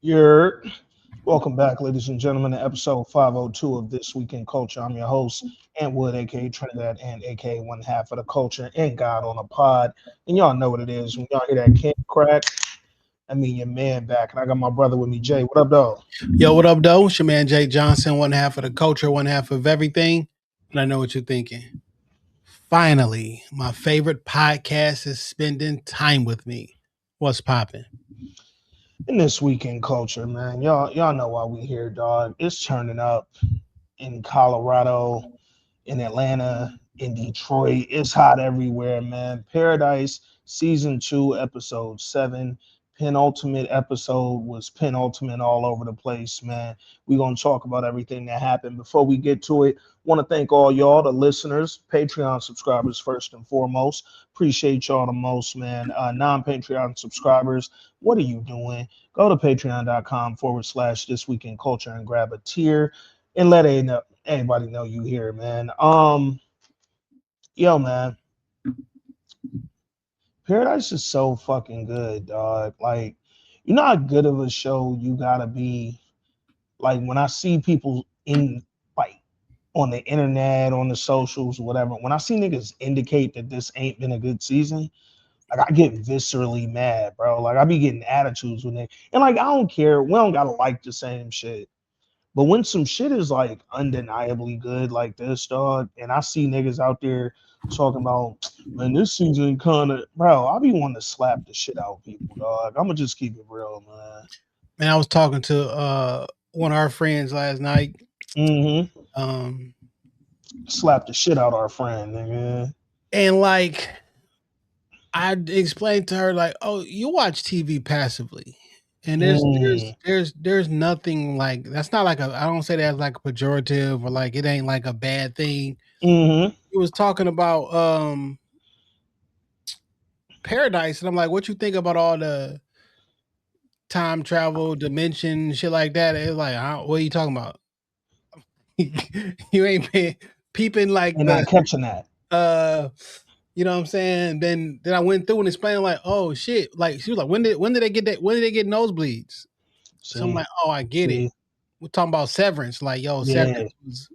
You're welcome back, ladies and gentlemen, to episode 502 of This Week in Culture. I'm your host, Ant Wood, aka Trinidad, and aka one half of the culture and God on a pod. And y'all know what it is. When y'all hear that can crack, I mean your man back. And I got my brother with me, Jay. What up, dog? Yo, what up, though? It's your man Jay Johnson, one half of the culture, one half of everything. And I know what you're thinking. Finally, my favorite podcast is spending time with me. What's popping? In This Week in Culture, man. Y'all know why we here, dog. It's turning up in Colorado, in Atlanta, in Detroit. It's hot everywhere, man. Paradise season 2, episode 7. Penultimate episode was penultimate all over the place, man. We're gonna talk about everything that happened. Before we get to it, want to thank all y'all, the listeners, Patreon subscribers first and foremost. Appreciate y'all the most, man. Non-Patreon subscribers, what are you doing? Go to patreon.com/, this week in culture and grab a tier and let anybody know you here, man. Yo, man, Paradise is so fucking good, dog. Like, you know how good of a show you gotta be. Like when I see people in like on the internet, on the socials, whatever. When I see niggas indicate that this ain't been a good season, like I get viscerally mad, bro. Like I be getting attitudes with it, and like I don't care. We don't gotta like the same shit. But when some shit is like undeniably good like this, dog, and I see niggas out there talking about, man, this season kind of, bro, I be wanting to slap the shit out of people, dog. I'm gonna just keep it real, man. Man, I was talking to one of our friends last night. Mm-hmm. Um, Slap the shit out our friend, nigga. and like I explained to her, like, oh, you watch TV passively. And there's there's Mm. there's there's nothing like that's not like a I don't say that as like a pejorative or like it ain't like a bad thing. Mm-hmm. He was talking about Paradise, and I'm like, what you think about all the time travel, dimension, shit like that? It's like, what are you talking about? You ain't been peeping like And the not catching that. uh you know what I'm saying? Then I went through and explained like, oh shit. Like she was like, when did they get that? When did they get nosebleeds? So I'm See, like, oh, I get it. see, We're talking about Severance. Like, yo, yeah, Severance was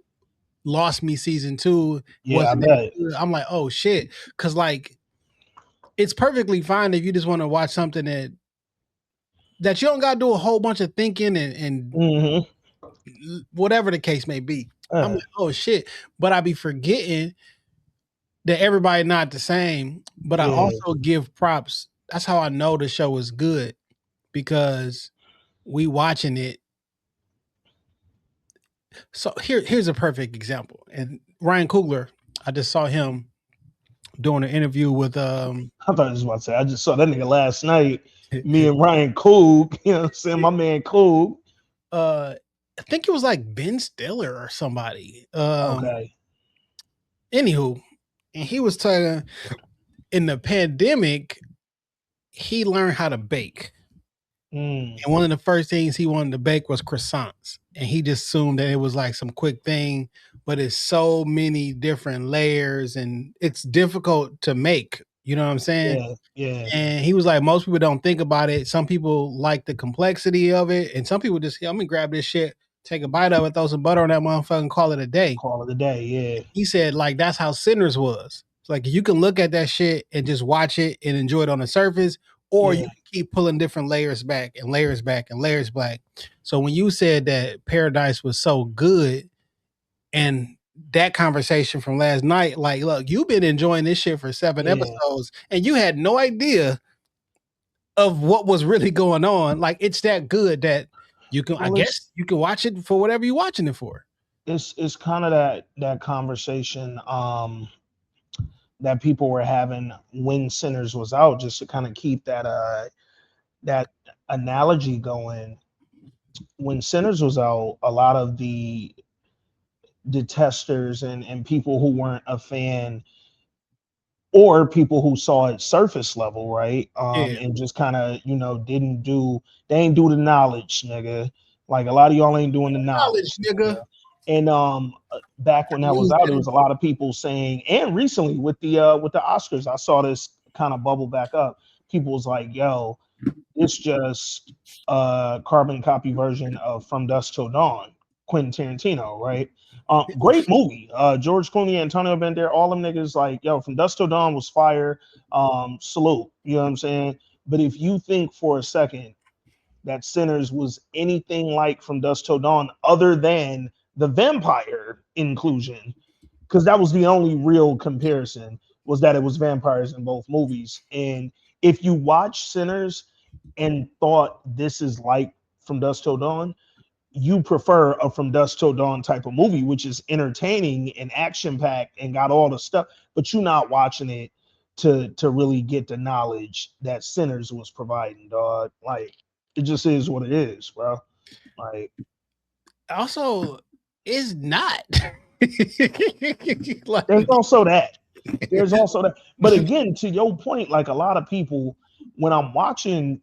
lost me season 2. yeah, I Wasn't that bet. good? I'm like, oh shit. Cause like it's perfectly fine if you just want to watch something that you don't gotta do a whole bunch of thinking and Mm-hmm. whatever the case may be. I'm Uh, like, oh shit. But I be forgetting that everybody not the same. But I yeah, also give props. That's how I know the show is good because we watching it. So here's a perfect example. And Ryan Coogler, I just saw him doing an interview with I thought I was about to say, I just saw that nigga last night. Me and Ryan Coog, you know what I'm saying? My man Coog. uh I think it was like Ben Stiller or somebody. Okay. Anywho, and he was talking in the pandemic, he learned how to bake. Mm, And one of the first things he wanted to bake was croissants. And he just assumed that it was like some quick thing, but it's so many different layers and it's difficult to make. You know what I'm saying? yeah, yeah, And he was like, most people don't think about it. Some people like the complexity of it, and some people just, I'm gonna grab this shit, take a bite of it, throw some butter on that motherfucker, and call it a day. call it a day. Yeah, He said, like, that's how Sinners was. It's like you can look at that shit and just watch it and enjoy it on the surface, or you yeah, can keep pulling different layers back and layers back and layers back. So when you said that Paradise was so good, and that conversation from last night, like, look, you've been enjoying this shit for 7 yeah. episodes, and you had no idea of what was really going on. Like it's that good that you can, I Well, guess, you can watch it for whatever you're watching it for. it's kind of that conversation that people were having when Sinners was out, just to kind of keep that analogy going. When Sinners was out, a lot of the detesters and people who weren't a fan or people who saw it surface level, right? Yeah, And just kind of, they ain't do the knowledge, nigga. Like a lot of y'all ain't doing the knowledge, knowledge, nigga. nigga. And back when that was Use out, there that. was a lot of people saying, and recently with the Oscars, I saw this kind of bubble back up. People was like, yo, It's just a carbon copy version of From Dusk Till Dawn, Quentin Tarantino, right? Great movie. George Clooney, Antonio Banderas, all them niggas like, yo, From Dusk Till Dawn was fire. Salute. You know what I'm saying? But if you think for a second that Sinners was anything like From Dusk Till Dawn, other than the vampire inclusion, because that was the only real comparison, was that it was vampires in both movies. And if you watch Sinners and thought this is like From Dusk Till Dawn, you prefer a From Dusk Till Dawn type of movie, which is entertaining and action packed and got all the stuff, but you're not watching it to really get the knowledge that Sinners was providing, dog. Like it just is what it is, bro. Like Also, is not. there's Like, also that. There's also that. But again, to your point, like a lot of people, when I'm watching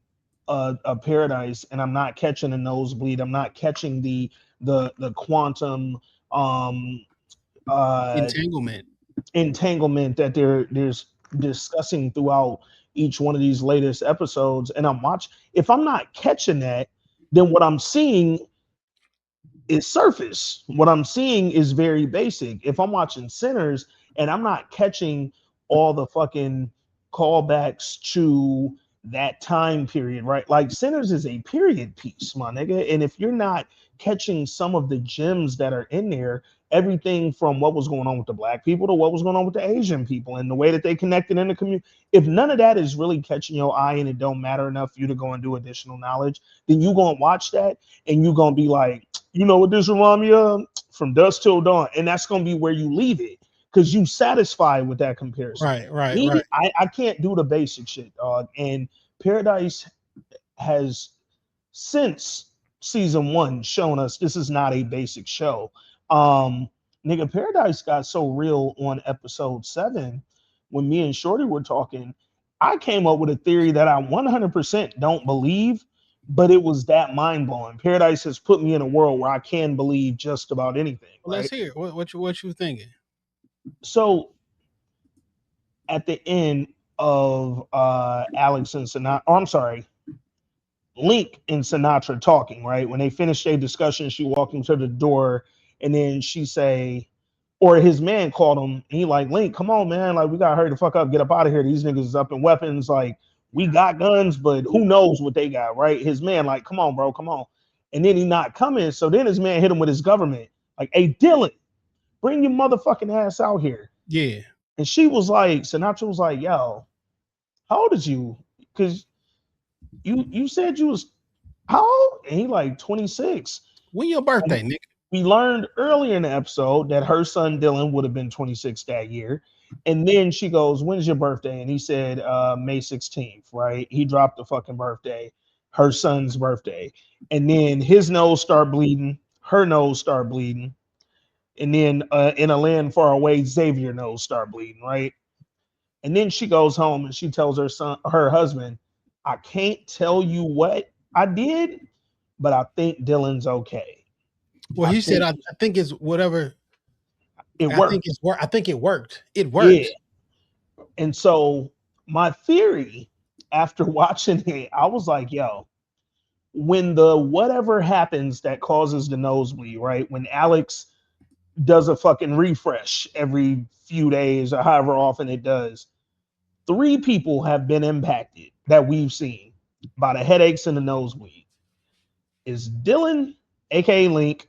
a Paradise and I'm not catching a nosebleed, I'm not catching the quantum um uh entanglement. entanglement that there's discussing throughout each one of these latest episodes, and I'm watching. If I'm not catching that, then what I'm seeing is surface. What I'm seeing is very basic. If I'm watching Sinners and I'm not catching all the fucking callbacks to that time period, right? Like Sinners is a period piece, my nigga. And if you're not catching some of the gems that are in there, everything from what was going on with the black people to what was going on with the Asian people and the way that they connected in the community, if none of that is really catching your eye and it don't matter enough for you to go and do additional knowledge, then you gonna watch that and you gonna be like, you know what this remind me of? From Dusk Till Dawn. And that's gonna be where you leave it because you satisfied with that comparison. Right, right, Me, right. I can't do the basic shit, dog. And Paradise has since season one shown us this is not a basic show. Um, Nigga, Paradise got so real on episode 7 when me and Shorty were talking. I came up with a theory that I 100% don't believe, but it was that mind blowing. Paradise has put me in a world where I can believe just about anything, Well, let's right? hear it. What you thinking? So at the end of Alex and Sinatra, oh, I'm sorry, Link and Sinatra talking, right? When they finish their discussion, she walked him to the door, and then she say, or his man called him, and he like, Link, come on, man, like we gotta hurry the fuck up, get up out of here. These niggas is up in weapons, like we got guns, but who knows what they got, right? His man like, come on, bro, come on. And then he not coming, so then his man hit him with his government, like, hey, Dylan, bring your motherfucking ass out here. Yeah. And she was like, Sinatra was like, yo, how old is you? Because you said you was how old? And he like 26. When your And birthday, Nick? we learned earlier in the episode that her son Dylan would have been 26 that year. And then she goes, when's your birthday? And he said May 16th, right? He dropped the fucking birthday, her son's birthday. And then his nose start bleeding, her nose start bleeding. And then in a land far away, Xavier nose start bleeding, right? And then she goes home and she tells her husband, I can't tell you what I did, but I think Dylan's okay. Well, I he said, think I think it's whatever. it I think worked. it's work. I think it worked. It Yeah. worked. And so my theory after watching it, I was like, yo, when the whatever happens that causes the nosebleed, right? When Alex does a fucking refresh every few days or however often it does, 3 people have been impacted that we've seen by the headaches and the nosebleed. Is Dylan, aka Link,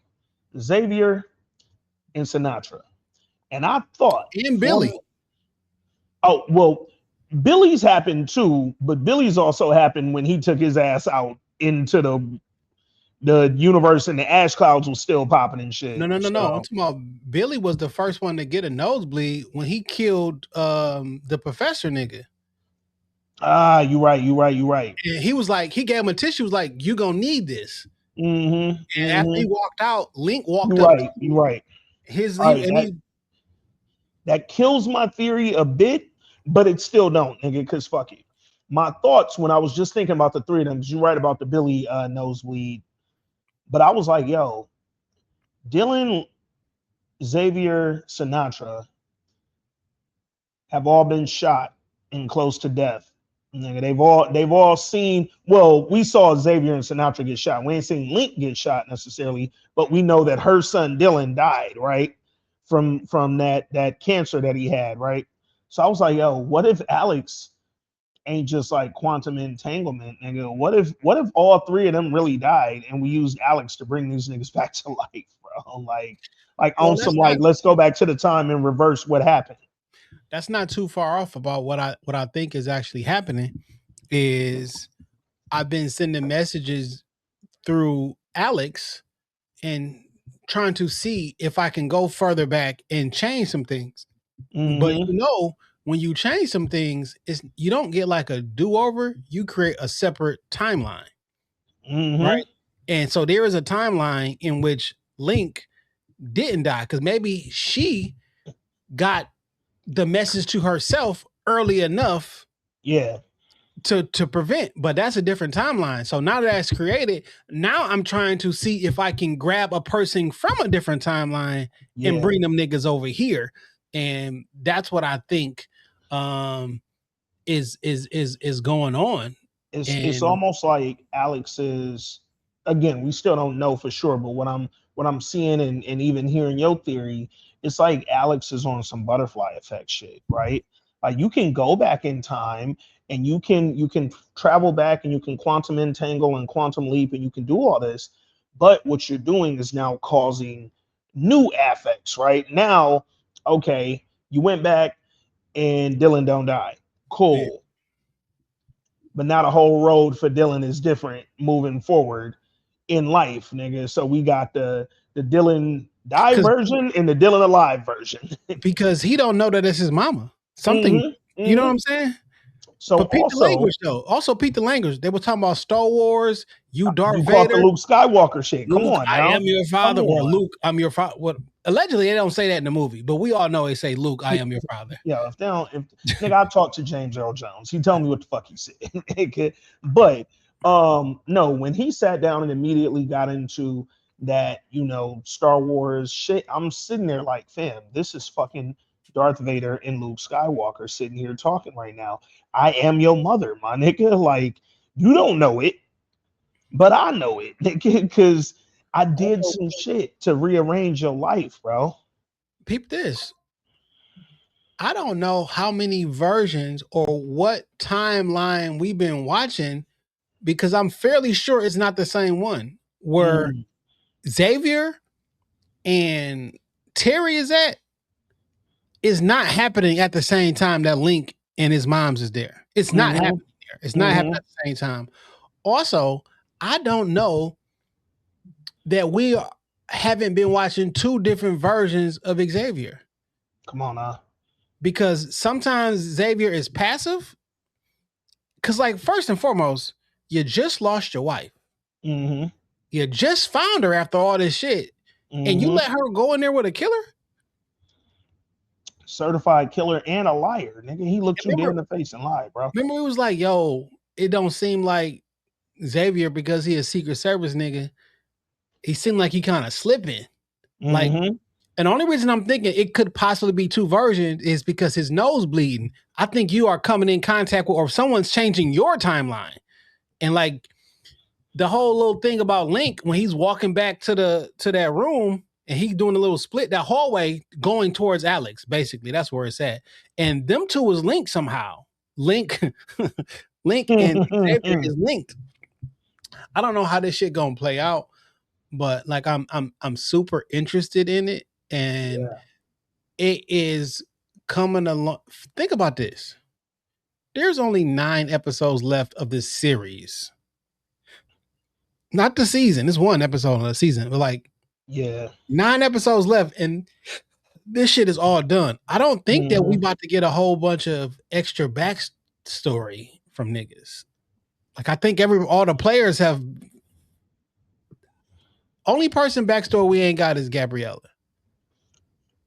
Xavier, and Sinatra. And I thought And for Billy. oh well, Billy's happened too, but Billy's also happened when he took his ass out into the universe and the ash clouds was still popping and No, shit. no, no, no. I'm So talking about Billy was the first one to get a nosebleed when he killed the professor nigga. you right, you right. And he was like, he gave him a tissue, was like, you gonna need this. Mm-hmm. And after he Mm-hmm. walked out, Link You walked up right, to you him. right. His All he right, and he that kills my theory a bit, but it still don't, nigga, because fuck it. My thoughts when I was just thinking about the 3 of them, because you're right about the Billy nosebleed, but I was like, yo, Dylan, Xavier, Sinatra have all been shot and close to death Nigga, they've all seen. Well, we saw Xavier and Sinatra get shot. We ain't seen Link get shot necessarily, but we know that her son Dylan died, right? From that cancer that he had, right? So I was like, yo, what if Alex ain't just like quantum entanglement, nigga? What if all three of them really died and we used Alex to bring these niggas back to life, bro? Like Well, on some like let's go back to the time and reverse what happened. that's not too far off about what I think is actually happening. Is I've been sending messages through Alex and trying to see if I can go further back and change some things. But Mm-hmm. when you change some things, it's you don't get like a do-over, you create a separate timeline, right? Mm-hmm. And so there is a timeline in which Link didn't die because maybe she got the message to herself early enough Yeah. to prevent, but that's a different timeline. So now that that's created, now I'm trying to see if I can grab a person from a different timeline and Yeah. bring them niggas over here. And that's what I think um is going on. It's And almost like Alex is, again, we still don't know for sure, but what I'm seeing and even hearing your theory, it's like Alex is on some butterfly effect shit, right? Like you can go back in time and you can travel back and you can quantum entangle and quantum leap and you can do all this, but what you're doing is now causing new affects, right? Now, okay, you went back and Dylan don't die. yeah, Cool, but now the whole road for Dylan is different moving forward in life, nigga. So we got the Dylan die because version and the Dylan alive version. because he don't know that it's his mama. Something, hmm you know what hmm I'm saying? So But peep the also, language though. Also peep the language. They were talking about Star Wars, you Darth you caught the Vader. Luke Skywalker shit. Come Luke, on I am now, your come father, or on. Luke, I'm your father. What allegedly they don't say that in the movie, but we all know they say Luke, I am your father. Yeah, if they don't, if nigga, I talked to James Earl Jones. He told me what the fuck he said. But no, when he sat down and immediately got into that, Star Wars shit, I'm sitting there like, fam, this is fucking Darth Vader and Luke Skywalker sitting here talking right now. I am your mother, my nigga. Like, you don't know it, but I know it, nigga, because I did Also, some shit to rearrange your life, bro. peep this. I don't know how many versions or what timeline we've been watching because I'm fairly sure it's not the same one where Mm-hmm. Xavier and Terry is not happening at the same time that Link and his mom's is there. It's not Mm-hmm. happening there. It's not happening Mm-hmm. at the same time. Also, I don't know that we haven't been watching two different versions of Xavier Come on now. because sometimes Xavier is passive. Because, like, first and foremost, you just lost your wife. Mm-hmm. You just found her after all this shit, and you Mm-hmm. let her go in there with a killer. Certified killer and a liar, nigga. He looked you dead Remember, in the face and lied, bro. remember, it was like, yo, it don't seem like Xavier because he a Secret Service nigga. He seemed like he kind of slipping. Like, Mm-hmm. and the only reason I'm thinking it could possibly be two versions is because his nose bleeding. I think you are coming in contact with, or someone's changing your timeline. And like the whole little thing about Link when he's walking back to that room and he's doing a little split, that hallway going towards Alex, basically. That's where it's at. And them two was linked somehow. Link, Link and Xavier is linked. I don't know how this shit gonna play out, but like I'm super interested in it. And Yeah. it is coming along. Think about this. There's only 9 episodes left of this series. Not the season. It's one episode of the season, but like Yeah. 9 episodes left, and this shit is all done. I don't think that we Mm-hmm. about to get a whole bunch of extra backstory from niggas. Like I think all the players have. Only person backstory we ain't got is Gabriela.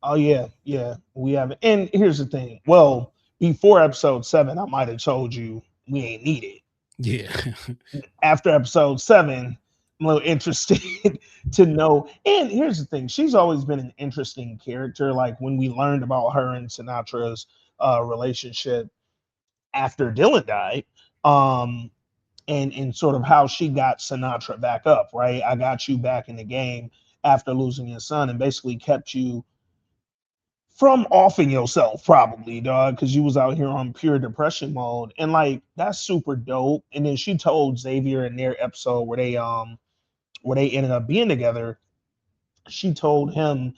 Oh yeah, yeah. We have it. And here's the thing. Well, before episode 7, I might have told you we ain't need it. Yeah. After episode 7, I'm a little interested to know. And here's the thing: she's always been an interesting character. Like when we learned about her and Sinatra's relationship, after Dylan died. Um, and sort of how she got Sinatra back up, right? I got you back in the game after losing your son and basically kept you from offing yourself, probably, dog, because you was out here on pure depression mode. And like that's super dope. And then she told Xavier in their episode where they ended up being together, she told him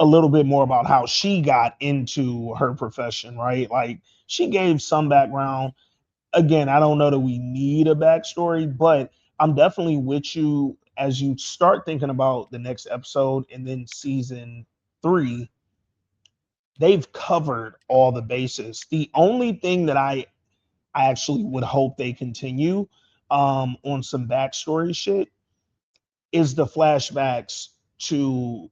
a little bit more about how she got into her profession, right? Like she gave some background. Again, I don't know that we need a backstory, but I'm definitely with you as you start thinking about the next episode and then season 3. They've covered all the bases. The only thing that I actually would hope they continue on some backstory shit is the flashbacks to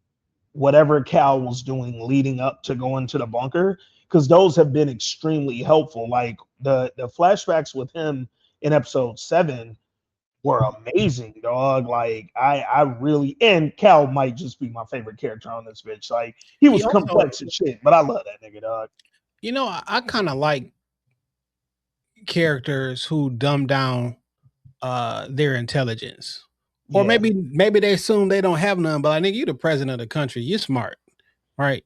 whatever Cal was doing leading up to going to the bunker, because those have been extremely helpful. Like the flashbacks with him in episode 7 were amazing, dog. Like I really, and Cal might just be my favorite character on this bitch. Like he He was also, complex and shit, but I love that nigga, dog. I kind of like characters who dumb down their intelligence. Or Yeah, maybe they assume they don't have none, but like nigga, you the president of the country. You smart, right?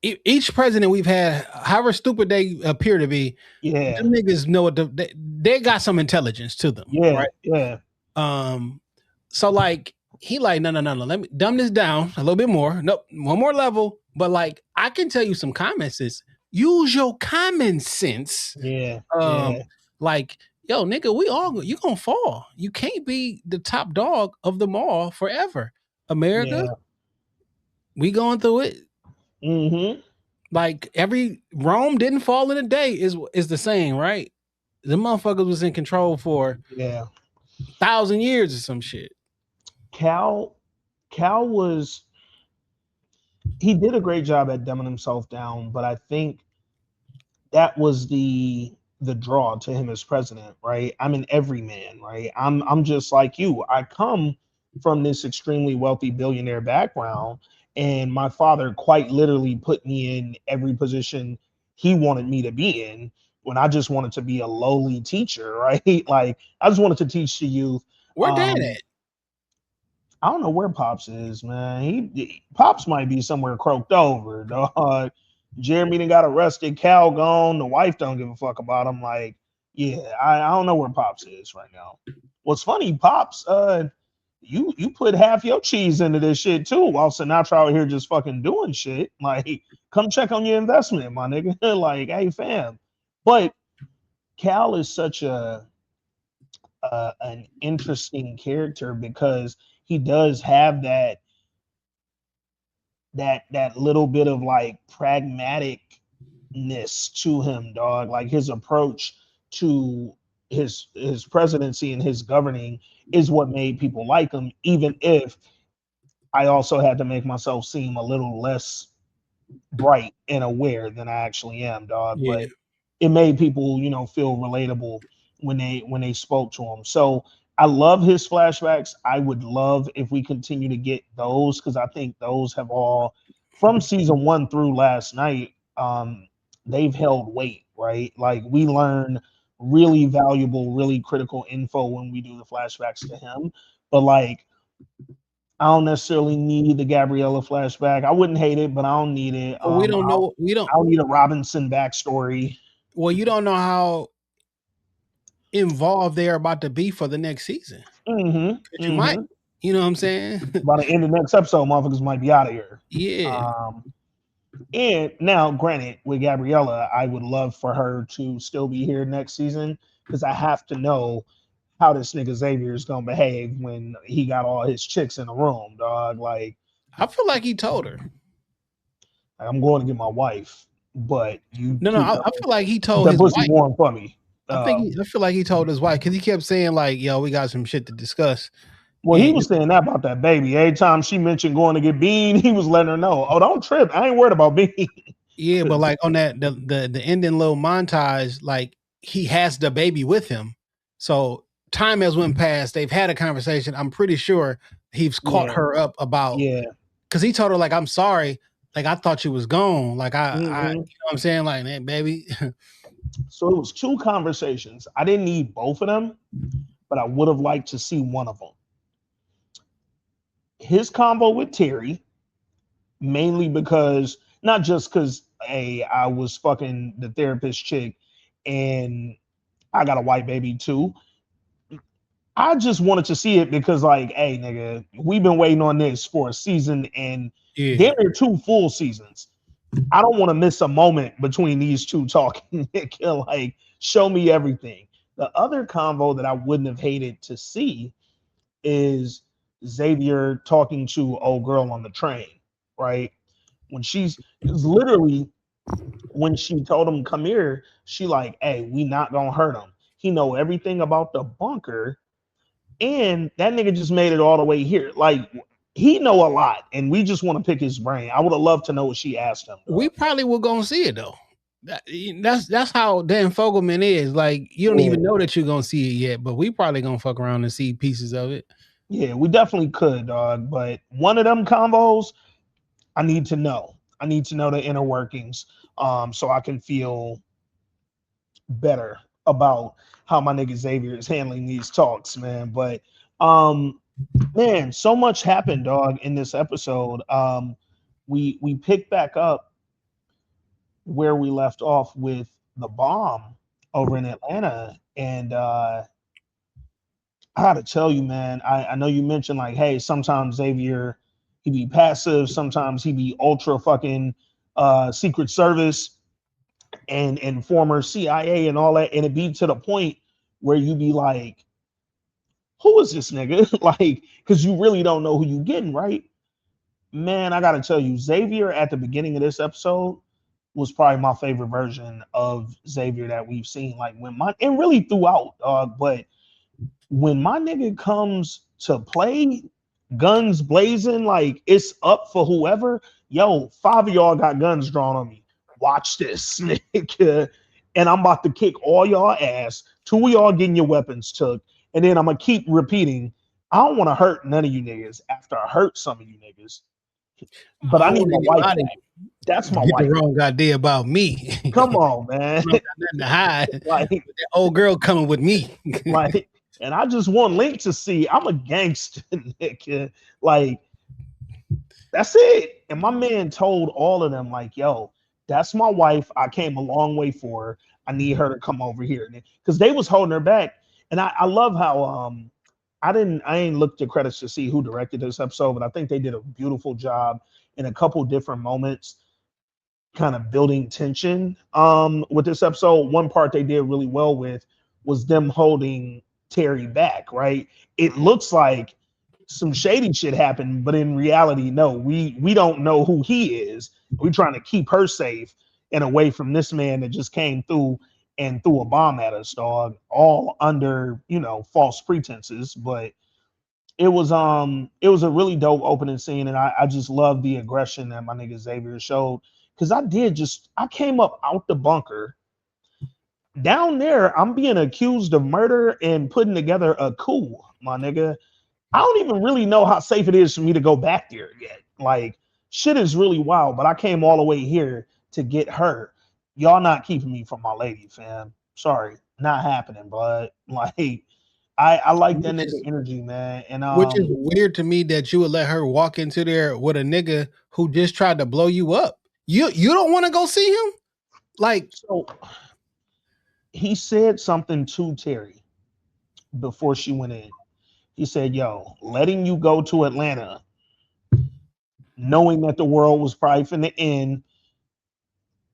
Each president we've had, however stupid they appear to be, yeah, them niggas know what they got some intelligence to them, yeah, right? yeah, Um, so like he like no. Let me dumb this down a little bit more. Nope, one more level. But like I can tell you some common sense. Use your common sense. yeah, Um, yeah, like yo, nigga, we all you gonna fall. You can't be the top dog of them all forever. America, yeah. we going through it. Mm-hmm. Like every Rome didn't fall in a day is the saying, right? The motherfuckers was in control for Yeah. 1,000 years or some shit. Cal Cal was he did a great job at dumbing himself down, but I think that was the draw to him as president, right? I'm an everyman, right? I'm just like you. I come from this extremely wealthy billionaire background, and my father quite literally put me in every position he wanted me to be in when I just wanted to be a lowly teacher, right? Like I just wanted to teach the youth. Where dad Um, at? I don't know where Pops is, man. Pops might be somewhere croaked over, dog. Jeremy done got arrested. Cal gone. The wife don't give a fuck about him. Like, yeah, I don't know where Pops is right now. What's funny, Pops, you put half your cheese into this shit too, while Sinatra out here just fucking doing shit. Like, come check on your investment, my nigga. Like, hey, fam. But Cal is such an interesting character because he does have that little bit of like pragmaticness to him, dog. Like his approach to his presidency and his governing is what made people like him, even if I also had to make myself seem a little less bright and aware than I actually am, dog. Yeah. But it made people, feel relatable when they spoke to him. So I love his flashbacks. I would love if we continue to get those because I think those have all from season 1 through last night. They've held weight, right? Like we learn really valuable, really critical info when we do the flashbacks to him. But like I don't necessarily need the Gabriela flashback. I wouldn't hate it, but I don't need it. But we don't know. We don't. I don't need a Robinson backstory. Well, you don't know how involved they're about to be for the next season. Mm-hmm. But you might. Mm-hmm. You know what I'm saying? By the end of the next episode, motherfuckers might be out of here. Yeah. Um, and now, granted, with Gabriella, I would love for her to still be here next season because I have to know how this nigga Xavier is gonna behave when he got all his chicks in the room, dog. Like, I feel like he told her. I'm going to get my wife, but you No, keep I feel like he keep told that his pussy wife. warm for me. I feel like he told his wife because he kept saying like, "Yo, we got some shit to discuss." Well, he And was saying that about that baby. Every time she mentioned going to get Bean, he was letting her know, "Oh, don't trip. I ain't worried about Bean." yeah, but like on that the ending little montage, like he has the baby with him. So time has went past. They've had a conversation. I'm pretty sure he's caught Yeah, her up about yeah. because he told her like, "I'm sorry. Like I thought you was gone. Like I you know Hmm. what I'm saying like, man, baby." So it was two conversations. I didn't need both of them, but I would have liked to see one of them. His combo with Terry, mainly because not just because hey, I was fucking the therapist chick and I got a white baby too. I just wanted to see it because, like, hey, nigga, we've been waiting on this for a season and Yeah. damn near two full seasons. I don't want to miss a moment between these two talking. Like, show me everything. The other convo that I wouldn't have hated to see is Xavier talking to old girl on the train, right? When she's because literally when she told him come here, she like, hey, we not gonna hurt him. He know everything about the bunker, and that nigga just made it all the way here. Like he know a lot, and we just want to pick his brain. I would have loved to know what she asked him, We dog. probably were gonna see it though. That's how Dan Fogelman is. Like you don't Yeah, even know that you're gonna see it yet, but we probably gonna fuck around and see pieces of it. yeah, we definitely could, dog. But one of them combos, I need to know. I need to know the inner workings, so I can feel better about how my nigga Xavier is handling these talks, man. But um, man, so much happened, dog, in this episode. We picked back up where we left off with the bomb over in Atlanta, and I gotta tell you, man, I know you mentioned like, hey, sometimes Xavier he be passive, sometimes he be ultra fucking Secret Service and former CIA and all that, and it be to the point where you be like, who is this nigga? Like, because you really don't know who you getting, right? Man, I gotta tell you, Xavier at the beginning of this episode was probably my favorite version of Xavier that we've seen. Like when my and really throughout, but when my nigga comes to play, guns blazing, like it's up for whoever. Yo, five of y'all got guns drawn on me. Watch this, nigga. And I'm about to kick all y'all ass. Two of y'all getting your weapons took. And then I'm gonna keep repeating. I don't want to hurt none of you niggas after I hurt some of you niggas. I But I don't need want my wife anybody back. That's my get the wife. wrong idea about me. Come on, man. I don't got nothing to hide. like, But that old girl coming with me. like, and I just want Link to see I'm a gangster, nigga. Like, that's it. And my man told all of them, like, yo, that's my wife. I came a long way for her. I need her to come over here. Because they was holding her back. And I love how I ain't looked at credits to see who directed this episode, but I think they did a beautiful job in a couple different moments kind of building tension with this episode. One part they did really well with was them holding Terry back, right? It looks like some shady shit happened, but in reality, no, we don't know who he is. We're trying to keep her safe and away from this man that just came through and threw a bomb at us, dog, all under, false pretenses. But it was a really dope opening scene, and I just love the aggression that my nigga Xavier showed. Cause I came up out the bunker. Down there, I'm being accused of murder and putting together a coup, my nigga. I don't even really know how safe it is for me to go back there yet. Like, shit is really wild, but I came all the way here to get her. Y'all not keeping me from my lady, fam. Sorry, not happening, bud. Like, I like that which nigga is energy, man. And which is weird to me that you would let her walk into there with a nigga who just tried to blow you up. You don't want to go see him? Like so he said something to Terry before she went in. He said, "Yo, letting you go to Atlanta, knowing that the world was probably finna end.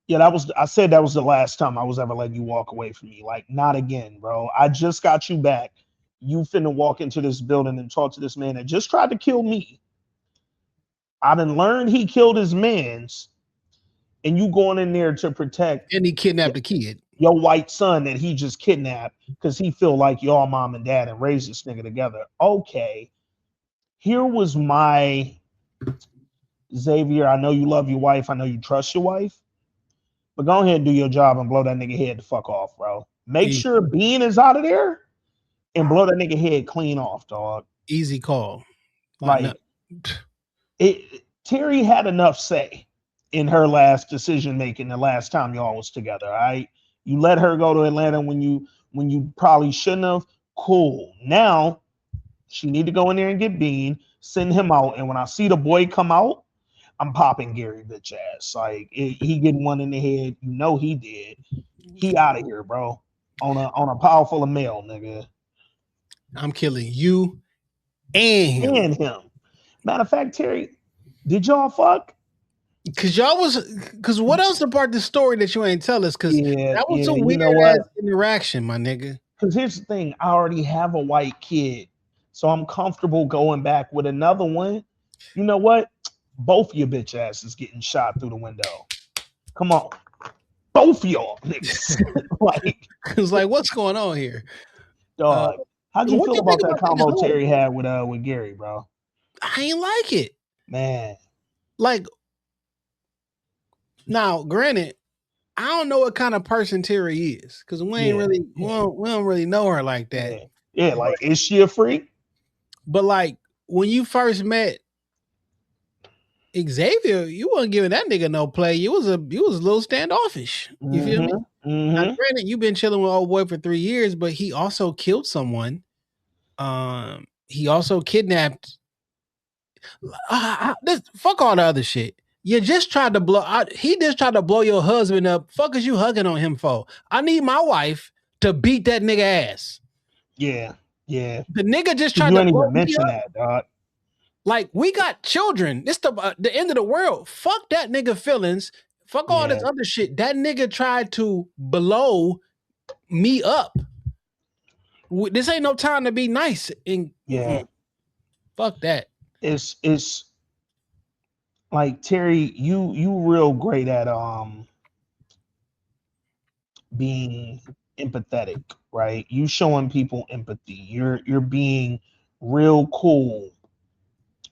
Yeah, I said that was the last time I was ever letting you walk away from me. Like, not again, bro. I just got you back. You finna walk into this building and talk to this man that just tried to kill me. I done learned he killed his mans, and you going in there to protect and he kidnapped a kid. your white son that he just kidnapped because he feel like y'all mom and dad and raised this nigga together. Okay, here was my Xavier. I know you love your wife. I know you trust your wife. But go ahead and do your job and blow that nigga head the fuck off, bro. Make Easy, sure Bean is out of there and blow that nigga head clean off, dog. easy call. Like no, Like Terry had enough say in her last decision making the last time y'all was together. All right. You let her go to Atlanta when you probably shouldn't have. Cool. Now she need to go in there and get Bean, send him out, and when I see the boy come out, I'm popping Gary bitch ass. Like he getting one in the head. You know he did. He out of here, bro. On a powerful of male, nigga. I'm killing you and him. And him. Matter of fact, Terry, did y'all fuck? Cause y'all was, cause what else about the story that you ain't tell us? Cause Yeah, that was yeah. a You weird know ass what? interaction, my nigga. Because here's the thing, I already have a white kid, so I'm comfortable going back with another one. You know what? Both of your bitch asses getting shot through the window. Come on, both of y'all niggas. Like, Cause like, what's going on here? Uh, dog. How'd you what feel you think about that about this combo whole? Terry had with Gary, bro? I ain't like it. Man, Like now, granted, I don't know what kind of person Terry is, cause we ain't yeah, really, yeah, we don't really know her like that. yeah, yeah. But Like, is she a freak? but like when you first met Xavier, you wasn't giving that nigga no play. You was a little standoffish. You feel me? Mm-hmm. Now, Mm-hmm. granted, you've been chilling with old boy for 3 years, but he also killed someone. He also kidnapped. This fuck all the other shit. You just tried to blow. He just tried to blow your husband up. Fuck is you hugging on him for? I need my wife to beat that nigga ass. Yeah, yeah. The nigga just tried You to ain't blow even me mention up. that, dog. Like we got children. This the end of the world. Fuck that nigga feelings. Fuck all this Yeah, other shit. That nigga tried to blow me up. This ain't no time to be nice. And yeah. fuck that. It's like Terry, you real great at being empathetic, right? You showing people empathy. You're being real cool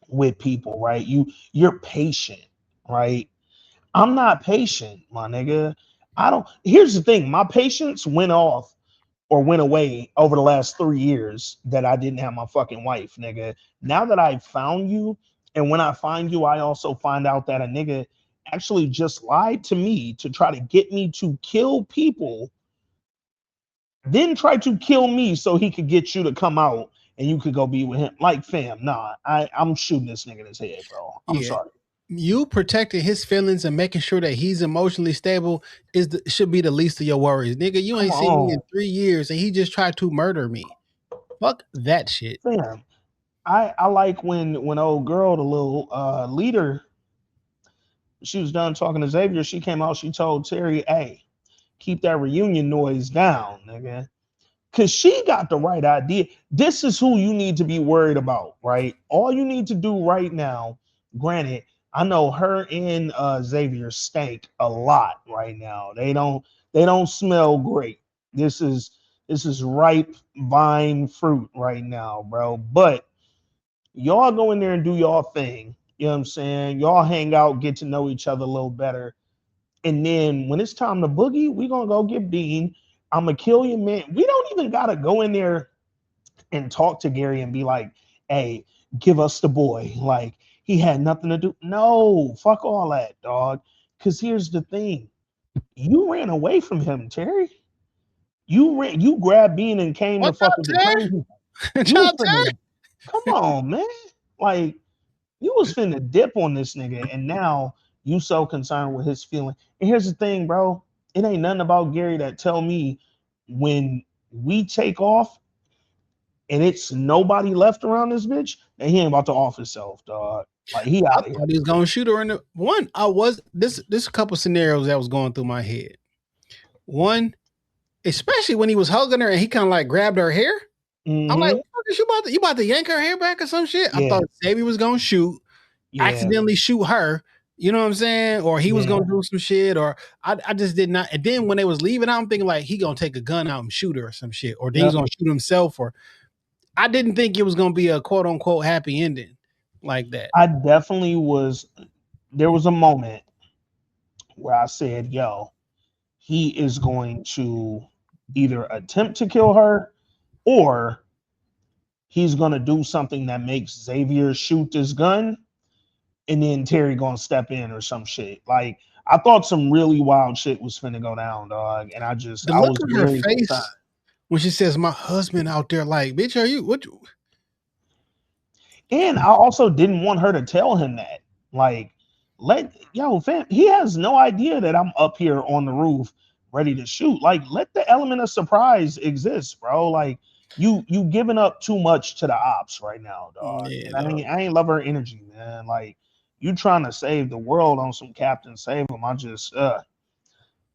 with people, right? You're patient, right? I'm not patient, my nigga. I don't Here's the thing, my patience went off or went away over the last 3 years that I didn't have my fucking wife, nigga. Now that I found you, and when I find you, I also find out that a nigga actually just lied to me to try to get me to kill people, then try to kill me so he could get you to come out and you could go be with him. Like, fam, nah, I'm shooting this nigga in his head, bro. I'm Yeah. sorry. You protecting his feelings and making sure that he's emotionally stable should be the least of your worries. Nigga, you Come ain't seen me in on, 3 years and he just tried to murder me. Fuck that shit. fam. I like when old girl, the little leader, she was done talking to Xavier. She came out. She told Terry, "Hey, keep that reunion noise down, nigga." Cause she got the right idea. This is who you need to be worried about, right? All you need to do right now, granted, I know her and Xavier stank a lot right now. They don't smell great. This is ripe vine fruit right now, bro. But y'all go in there and do y'all thing. You know what I'm saying? Y'all hang out, get to know each other a little better. And then when it's time to boogie, we gonna go get Bean. I'm gonna kill your man. We don't even gotta go in there and talk to Gary and be like, hey, give us the boy. Like he had nothing to do. No, fuck all that, dog. Cause here's the thing. You ran away from him, Terry. You grabbed Bean and came to Watch fuck out, with the Terry. train people. Watch You was out, finna come on, man. Like you was finna dip on this nigga, and now you so concerned with his feeling. And here's the thing, bro. It ain't nothing about Gary that tell me when we take off and it's nobody left around this bitch, and he ain't about to off himself, dog. Like he I out of here. thought he was gonna shoot her in the one. I was this a couple scenarios that was going through my head. One, especially when he was hugging her and he kind of like grabbed her hair. I'm like, Mm-hmm. what the fuck is you about to yank her hair back or some shit? I Yeah, thought Xavier was gonna shoot, yeah, accidentally shoot her. You know what I'm saying? Or he was yeah, gonna do some shit, or I just did not. And then when they was leaving, I'm thinking like he gonna take a gun out and shoot her or some shit, or then he's yep. gonna shoot himself. Or I didn't think it was gonna be a quote unquote happy ending like that. I definitely was. There was a moment where I said, "Yo, he is going to either attempt to kill her or he's gonna do something that makes Xavier shoot this gun, and then Terry gonna step in or some shit." Like I thought some really wild shit was finna go down, dog, and The I look was on her very concerned. face when she says, "My husband out there," like, bitch, are you what? And I also didn't want her to tell him that. Like, let yo fam, he has no idea that I'm up here on the roof ready to shoot. Like, let the element of surprise exist, bro. Like, you giving up too much to the ops right now, dog. Yeah, And dog. I ain't love her energy, man. Like, you trying to save the world on some Captain Save him. I just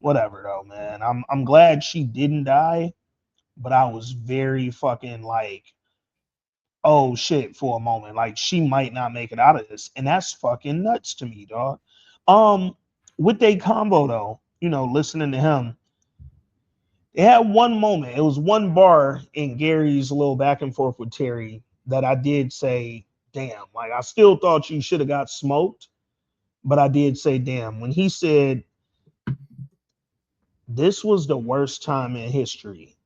whatever though, man. I'm glad she didn't die, but I was very fucking like oh shit for a moment. Like she might not make it out of this. And that's fucking nuts to me, dog. Um, with a combo though, listening to him, they had one moment. It was one bar in Gary's little back and forth with Terry that I did say, damn, like I still thought you should have got smoked, but I did say, damn, when he said this was the worst time in history,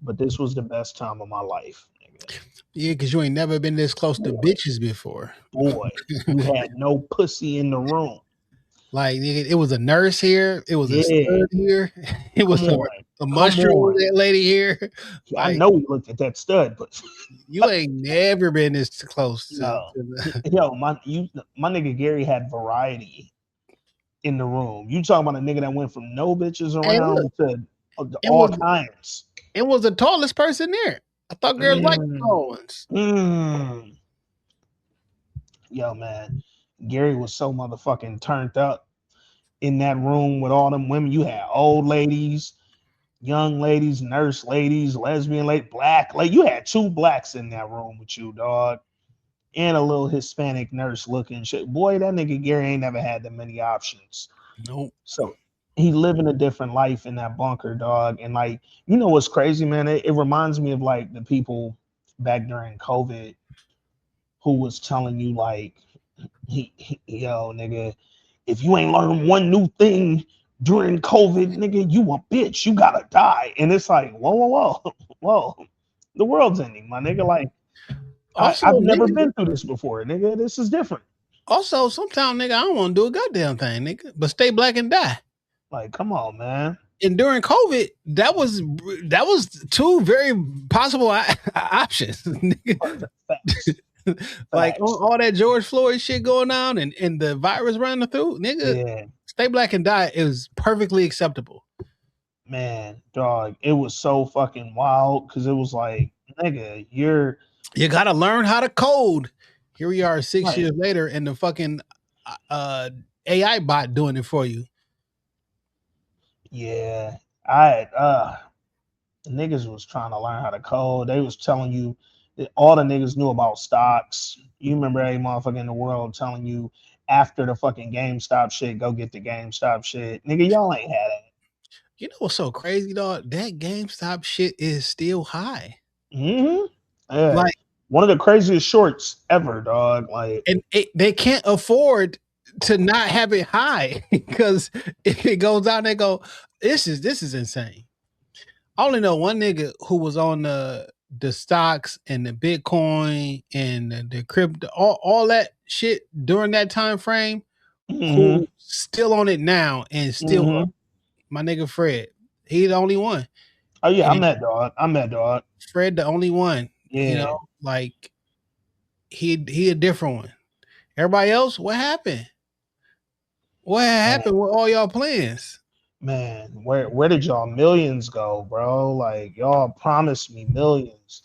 but this was the best time of my life, nigga. Yeah, because you ain't never been this close to Boy, bitches before. boy, you had no pussy in the room. Like, nigga, it was a nurse here, it was a Yeah, stud here, it come was on, a come mushroom on. lady here. I Like, know we looked at that stud, but you ain't never been this close to no, the yo, my nigga Gary had variety in the room. You talking about a nigga that went from no bitches Hey, look, around to it all was kinds. it was the tallest person there. I thought girls like Mm, tall ones. mm. Yo, man, Gary was so motherfucking turned up in that room with all them women. You had old ladies, young ladies, nurse ladies, lesbian lady, black. Like you had two blacks in that room with you, dog, and a little Hispanic nurse looking shit. Boy, that nigga Gary ain't never had that many options. Nope. So he living a different life in that bunker, dog. And like, what's crazy, man? It reminds me of like the people back during COVID who was telling you like, yo, nigga, if you ain't learned one new thing during COVID, nigga, you a bitch. You gotta die. And it's like, whoa, whoa, whoa, whoa. The world's ending, my nigga. Like, Also, I've never nigga, been through this before, nigga. This is different. also sometimes, nigga, I don't want to do a goddamn thing, nigga, but stay black and die. Like, come on, man. And during COVID, that was two very possible options. Facts. Like Facts. all that George Floyd shit going on and the virus running through, nigga, Yeah, stay black and die is perfectly acceptable. man, dog. It was so fucking wild because it was like, nigga, you're You gotta learn how to code. Here we are 6 years like, later, and the fucking uh, AI bot doing it for you. yeah. I niggas was trying to learn how to code. They was telling you that all the niggas knew about stocks. You remember every motherfucker in the world telling you after the fucking GameStop shit, go get the GameStop shit. Nigga, y'all ain't had it. You know what's so crazy, dog? That GameStop shit is still high. Mm-hmm. Yeah. Like, One of the craziest shorts ever, dog. Like, and they can't afford to not have it high because if it goes down, they go, this is insane. I only know one nigga who was on the stocks and the Bitcoin and the crypto, all that shit during that time frame, mm-hmm. who still on it now and still up. Mm-hmm. My nigga Fred. He the only one. Oh yeah, I'm And that dog. I'm that dog. Fred the only one, Yeah, like he a different one. Everybody else, what happened? What man. happened with all y'all plans? Man, where did y'all millions go, bro? Like y'all promised me millions.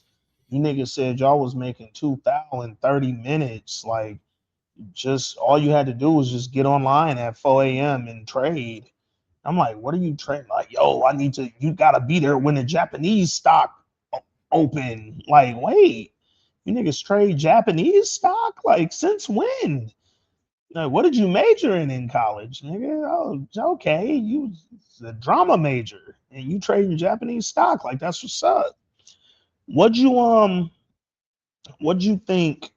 You niggas said y'all was making 2,000 in 30 minutes. Like just all you had to do was just get online at 4 a.m. and trade. I'm like, what are you trading? Like, yo, you gotta be there when the Japanese stock open. Like, wait, you niggas trade Japanese stock? Like, since when? Like, what did you major in college, nigga? Oh, okay, you a drama major and you trading Japanese stock. Like, that's what's up. What'd you what'd you think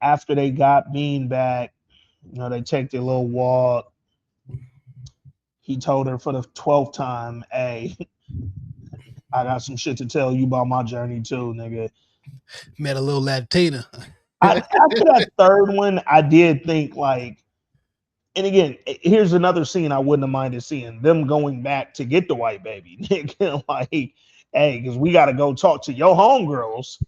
after they got Bean back? They take their little walk. He told her for the 12th time, hey, I got some shit to tell you about my journey too, nigga. Met a little Latina. After that third one, I did think like And again, here's another scene I wouldn't have minded seeing them going back to get the white baby. Nigga, like, hey, because we got to go talk to your homegirls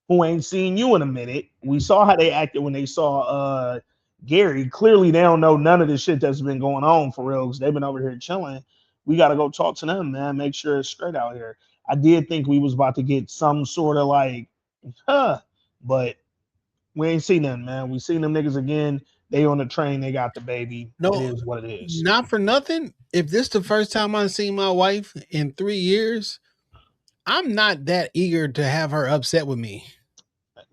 who ain't seen you in a minute. We saw how they acted when they saw Gary. Clearly, they don't know none of the shit that's been going on for real because they've been over here chilling. We got to go talk to them, man. Make sure it's straight out here. I did think we was about to get some sort of like, huh, but we ain't seen them, man. We seen them niggas again. They on the train. They got the baby. It No, is what it is. not for nothing. If this the first time I've seen my wife in 3 years, I'm not that eager to have her upset with me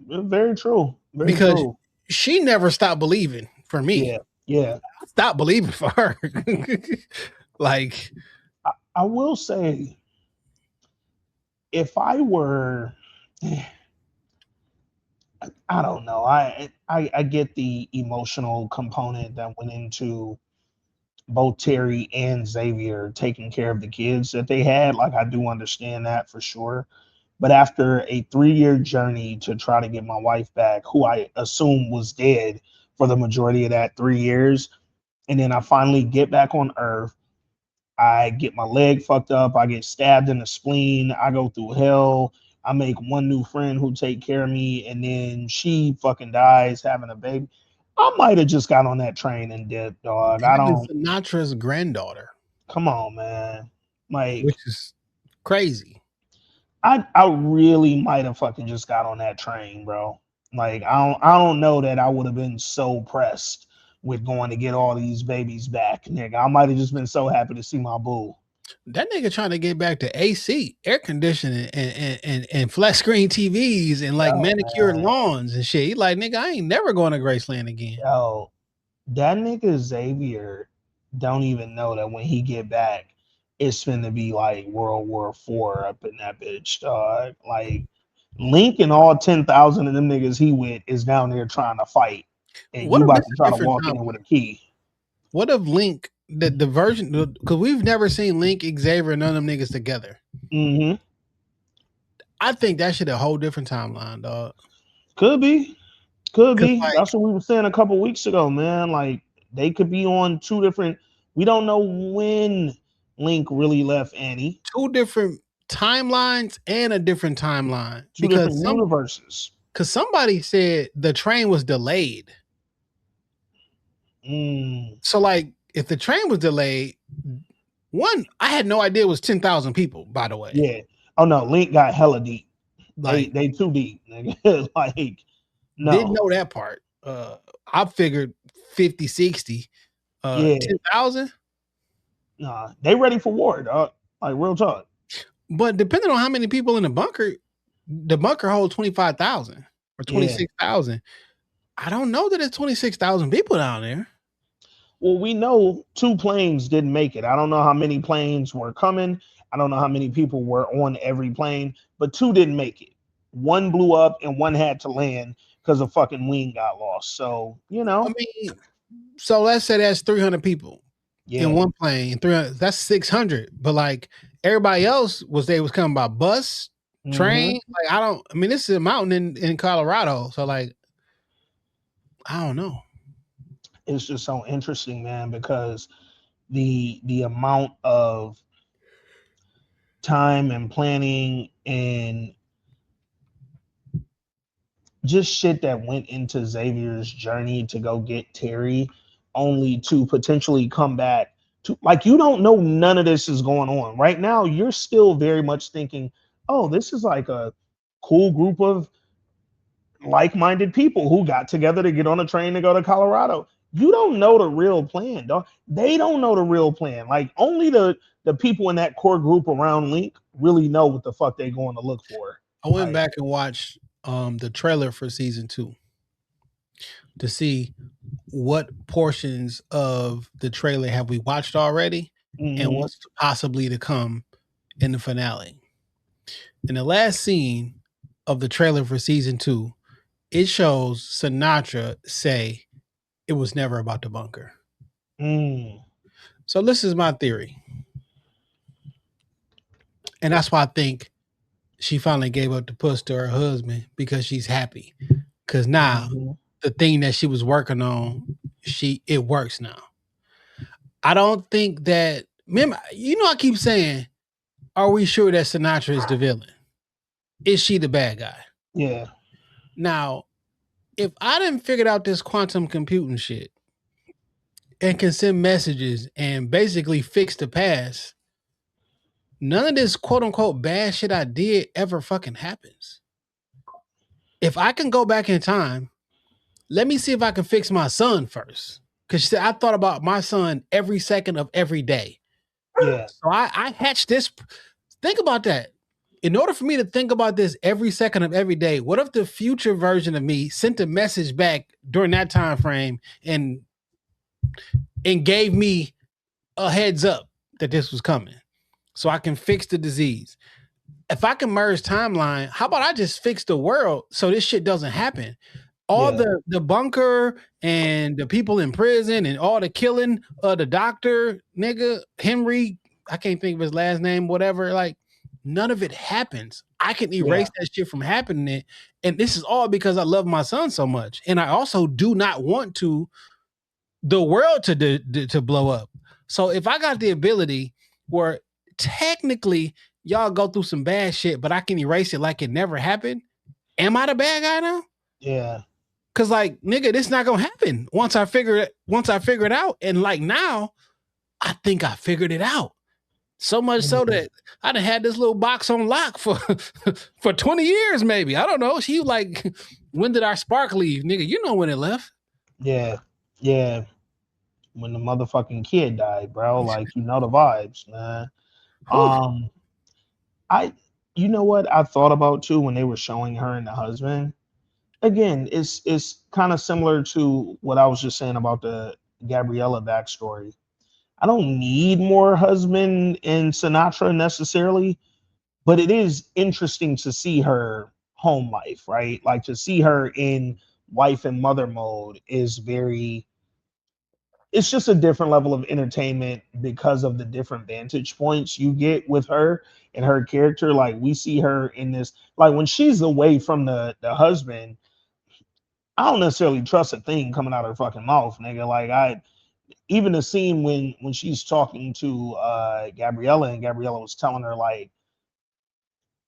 Very true. Very because true. she never stopped believing for Yeah. me. Yeah. I stopped believing for her. Like, I will say, if I were, I don't know. I get the emotional component that went into both Terry and Xavier taking care of the kids that they had. Like I do understand that for sure. But after a 3 year journey to try to get my wife back, who I assume was dead for the majority of that 3 years, and then I finally get back on Earth. I get my leg fucked up. I get stabbed in the spleen. I go through hell. I make one new friend who take care of me, and then she fucking dies having a baby. I might have just got on that train and dipped, dog. I that is don't. Sinatra's granddaughter, Come on, man. Like which is crazy. I really might have fucking just got on that train, bro. Like I don't know that I would have been so pressed with going to get all these babies back, nigga. I might have just been so happy to see my boo. That nigga trying to get back to AC, air conditioning, and flat screen TVs and like Oh manicured man. lawns and shit. He like, nigga, I ain't never going to Graceland again. Yo, that nigga Xavier don't even know that when he get back, it's finna be like World War IV up in that bitch, dog. Like Link and all 10,000 of them niggas he with is down there trying to fight, and What you if this about to is a try to different walk in there with a timeline? key. What if Link, the version, because we've never seen Link, Xavier, none of them niggas together. Mm-hmm. I think that should a whole different timeline, dog. Could be, could Because be. like That's what we were saying a couple weeks ago, man. Like they could be on two different. We don't know when Link really left Annie. two different timelines and a different timeline Two different universes. because somebody said the train was delayed. Mm, So like if the train was delayed, one I had no idea it was 10,000 people. By the way, yeah. Oh no, Link got hella deep. They like they too deep, nigga. Like didn't no, know that part. I figured 50, 60, yeah, 10,000. nah. They ready for war, dog. Like real talk. But depending on how many people in the bunker holds 25,000 or Yeah. 26,000. I don't know that it's 26,000 people down there. Well, we know two planes didn't make it. I don't know how many planes were coming. I don't know how many people were on every plane, but two didn't make it. One blew up and one had to land because a fucking wing got lost. So, I mean, so let's say that's 300 people in yeah. one plane. 300, that's 600. But like everybody else was coming by bus, Hmm. train. Like I mean, this is a mountain in Colorado. So like, I don't know. It's just so interesting, man, because the amount of time and planning and just shit that went into Xavier's journey to go get Terry, only to potentially come back to like you don't know none of this is going on right now. You're still very much thinking, oh, this is like a cool group of like-minded people who got together to get on a train to go to Colorado. You don't know the real plan, dog. They don't know the real plan. Like only the people in that core group around Link really know what the fuck they going to look for. I went Like, back and watched the trailer for season 2 to see what portions of the trailer have we watched already and mm-hmm, what's possibly to come in the finale. In the last scene of the trailer for season 2, it shows Sinatra say it was never about the bunker. mm, So this is my theory. And that's why I think she finally gave up the puss to her husband because she's happy. Because now mm-hmm. the thing that she was working on it works now. I don't think that. Remember, I keep saying, are we sure that Sinatra is the villain? Is she the bad guy? Yeah. Now, if I didn't figure out this quantum computing shit and can send messages and basically fix the past, none of this quote unquote bad shit I did ever fucking happens. If I can go back in time, let me see if I can fix my son first. Because I thought about my son every second of every day. Yeah. So I hatched this. Think about that. In order for me to think about this every second of every day, what if the future version of me sent a message back during that time frame and gave me a heads up that this was coming so I can fix the disease? If I can merge timeline, how about I just fix the world so this shit doesn't happen? All Yeah. the bunker and the people in prison and all the killing of the doctor nigga Henry, I can't think of his last name, whatever. Like none of it happens. I can Yeah. erase that shit from happening, and this is all because I love my son so much, and I also do not want the world to blow up. So if I got the ability where technically y'all go through some bad shit, but I can erase it like it never happened, am I the bad guy now? Yeah. Cause like nigga, this not gonna happen once I figure it out. And like now, I think I figured it out. So much so Mhm. that I done had this little box on lock for for 20 years, maybe. I don't know. She like, when did our spark leave? Nigga, you know when it left. Yeah. Yeah. When the motherfucking kid died, bro. Like, you know the vibes, man. Whew. Um, I you know what I thought about too when they were showing her and the husband? Again, it's kind of similar to what I was just saying about the Gabriela backstory. I don't need more husband in Sinatra necessarily, but it is interesting to see her home life, right? Like to see her in wife and mother mode is very, it's just a different level of entertainment because of the different vantage points you get with her and her character. Like we see her in this, like when she's away from the husband, I don't necessarily trust a thing coming out of her fucking mouth, nigga. Like I, even the scene when she's talking to Gabriella and Gabriella was telling her like,